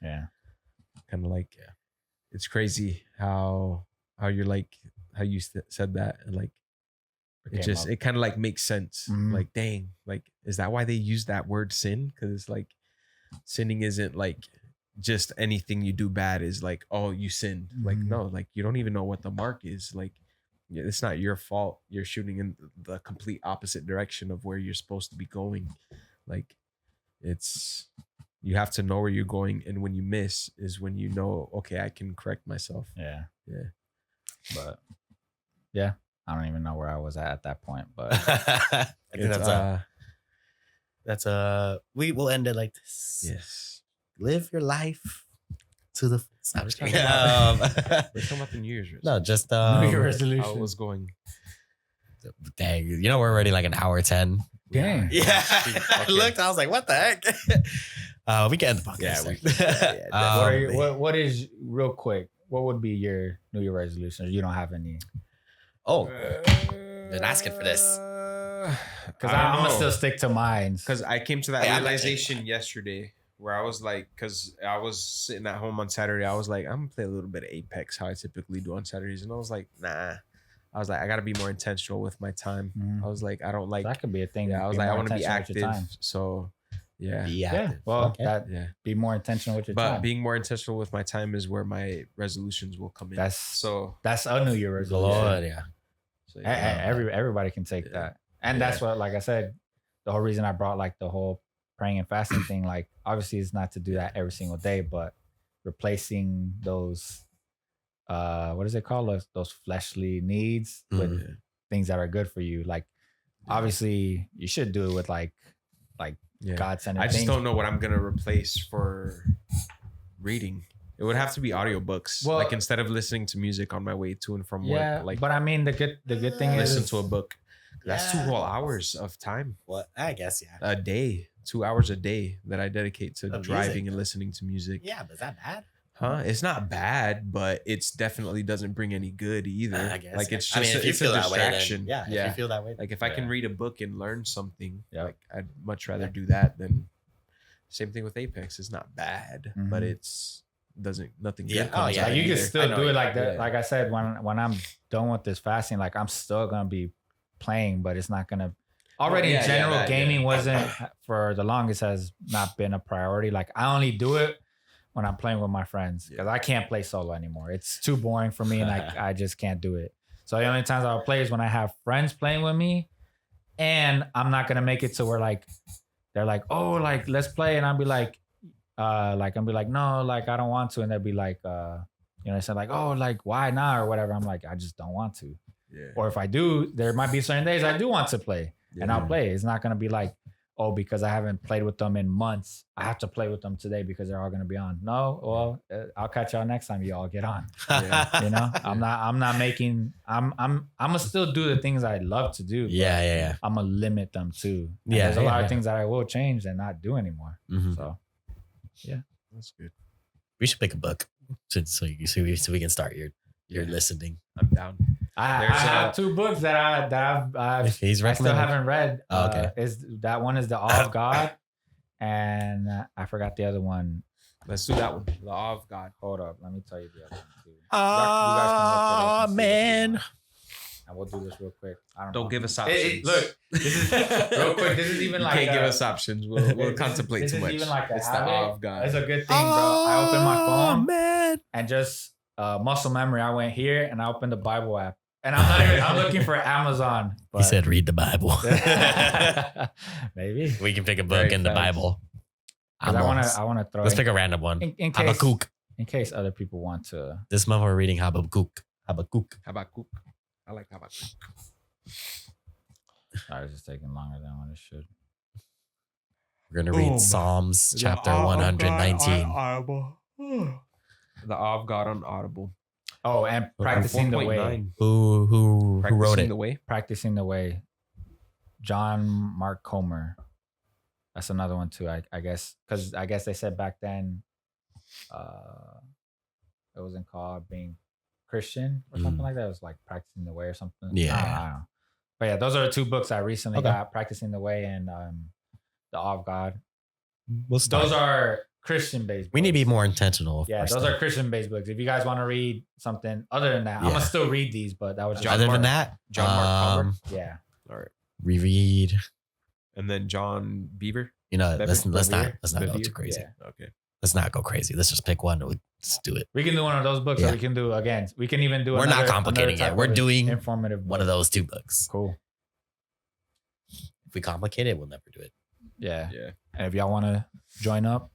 yeah kind of like it's crazy how you're like how you said that, and like it kind of like makes sense. Like dang, like is that why they use that word sin? Because it's like sinning isn't like just anything you do bad is like, oh, you sinned. Like no, like you don't even know what the mark is. Like Yeah, it's not your fault. You're shooting in the complete opposite direction of where you're supposed to be going. Like, it's you have to know where you're going, and when you miss is when you know, okay, I can correct myself.
Yeah.
Yeah.
But yeah, I don't even know where I was at that point. But
I think
It's,
that's we will end it like this.
yes.
Live your life to the. I'm just kidding.
We're talking about the New Year's.
No, just
New Year
How it
resolution.
was going.
dang, you know we're already like an hour 10.
Dang.
Yeah,
Okay.
I looked. I was like, what the heck? We can end the podcast.
Yeah,
What is real quick? What would be your New Year resolution? You don't have any,
Oh, been asking for this.
because I'm gonna still stick to mine.
Because I came to that
Hey,
realization yesterday where I was like, because I was sitting at home on Saturday, I was like, I'm gonna play a little bit of Apex, how I typically do on Saturdays, and I was like, nah. I was like, I gotta be more intentional with my time.
Mhm.
I was like, I don't like.
That could be a thing.
Yeah, I was
Be
like, I
more
want to be
intentional with your
active.
time.
So, yeah,
Yeah. Well,
Okay.
that
yeah.
be more intentional with your
But
time.
being more intentional with my time is where my resolutions will come in.
That's
so
a New Year resolution.
Lord, yeah.
so
Everybody can take
Yeah.
that, and that's what, like I said, the whole reason I brought like the whole praying and fasting thing. Like, obviously, it's not to do that every single day, but replacing those, what is it called? Those fleshly needs with
Yeah.
things that are good for you. Like, obviously, you should do it with like
Yeah.
God centered
I just
things.
don't know what I'm gonna replace for reading. It would have to be audiobooks.
Well-
Like, instead of listening to music on my way to and from work,
Yeah,
like
but I mean, the good thing
listen
is
to a book. That's 2
Yeah.
whole hours of time
What? I guess, yeah.
a day. 2 hours a day that I dedicate to
Of
driving
music.
and listening to music.
Yeah, but is that bad?
Huh? It's not bad, but it's definitely doesn't bring any good either.
I guess.
Like,
yeah.
it's just
I mean, if you
it's
feel
a
that way, then,
distraction.
yeah. If you feel that way,
Like, if I can
Yeah.
read a book and learn something,
Yep.
like, I'd much rather do that than same thing with Apex. It's not bad, but
Mhm.
it's nothing
Yeah.
good
Oh,
comes
yeah.
out
Like,
of
you can
either.
I
still
know
do
you-
it like that.
yeah.
Like I said, when I'm done with this fasting, like, I'm still gonna be playing, but it's not gonna. Already,
yeah,
in general,
that,
gaming wasn't for the longest has not been a priority. Like, I only do it when I'm playing with my friends because I can't play solo anymore. It's too boring for me, and I just can't do it. So the only times I'll play is when I have friends playing with me, and I'm not gonna make it to where like they're like, oh, like, let's play, and I'll be like, no, like, I don't want to, and they'll be like, say like, oh, like, why not or whatever. I'm like, I just don't want to.
Yeah.
Or if I do, there might be certain days I do want to play, and I'll play. It's not gonna be like, oh, because I haven't played with them in months, I have to play with them today because they're all gonna be on. No, well, I'll catch y'all next time you all get on.
Yeah.
You know, I'm gonna still do the things I love to do. but
yeah.
I'm gonna limit them too. And
Yeah,
there's a
yeah,
lot
yeah.
of things that I will change and not do anymore.
Mhm.
So
That's good.
We should pick a book so we can start your
Yeah.
listening.
I'm down.
I
There's
have
a-
2 books that I've
He's
I still
recommended.
haven't read.
Oh, okay.
Is that one is the Awe of God, and I forgot the other one.
Let's do that one. The Awe of God.
Hold up, let me tell you the other one too.
Oh, man.
And we'll do this real quick. I don't
Don't
know.
give us options.
Look, this is real quick. This is even
You
like
can't give
a-
us options. We'll contemplate
this
too
is
much.
even like a
It's the
habit.
Awe of God.
It's a good thing, bro. I opened my phone
man.
and just muscle memory. I went here and I opened the Bible app, and I'm looking for Amazon.
He
But
said, read the Bible.
maybe
We can pick a book
Very
in the
facts.
Bible.
'Cause I want to throw.
Let's pick a random one.
in case
Habakkuk.
in case other people want to.
This month we're reading Habakkuk. Habakkuk.
Habakkuk. I like Habakkuk.
Sorry, it's just taking longer than what it should.
We're going to read
Boom.
Psalms
The
chapter
Awe of
119.
God on Audible. The Awe of God on Audible.
Oh, and practicing the way.
4.9.
Who wrote
Practicing
it?
the way.
Practicing the way. John Mark Comer. That's another one too. I guess because I guess they said back then, it wasn't called being Christian or something like that. It was like practicing the way or something.
Yeah.
I don't know. But yeah, those are the 2 books I recently
Okay.
got: Practicing the Way and The Awe of God.
We'll start.
Those are Christian based.
We need to be more intentional.
Yeah, those are Christian based books. If you guys want to read something other than that, I'm
Yeah.
gonna still read these, but that was just
Other
Mark-
than that,
John Mark Comer.
yeah.
All right.
reread.
And then John Beaver.
You know,
Bever?
let's not
Bever?
go
Bever?
too crazy.
Yeah.
Okay.
let's not go crazy. Let's just pick one. Let's do it.
We can do one of those books,
Yeah.
or we can do again. We can even do.
We're not complicating
another
it.
type
We're
of
doing
informative.
one of those 2 books.
Cool.
If we complicate it, we'll never do it.
Yeah.
Yeah.
And if y'all want to join up,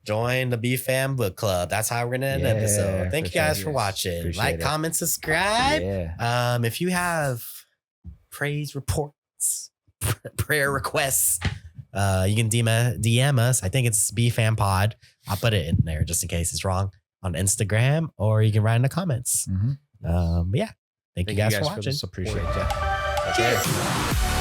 Join the B-Fam Book Club. That's how we're gonna end the episode. Thank you
for sure.
guys for watching.
Appreciate
Like,
it.
comment, subscribe.
Yeah.
If you have praise reports, prayer requests, you can DM us. I think it's BFAM Pod. I'll put it in there just in case it's wrong on Instagram, or you can write in the comments.
Mhm.
But yeah, thank you guys for
the
watching.
support.
Appreciate you.
Cheers.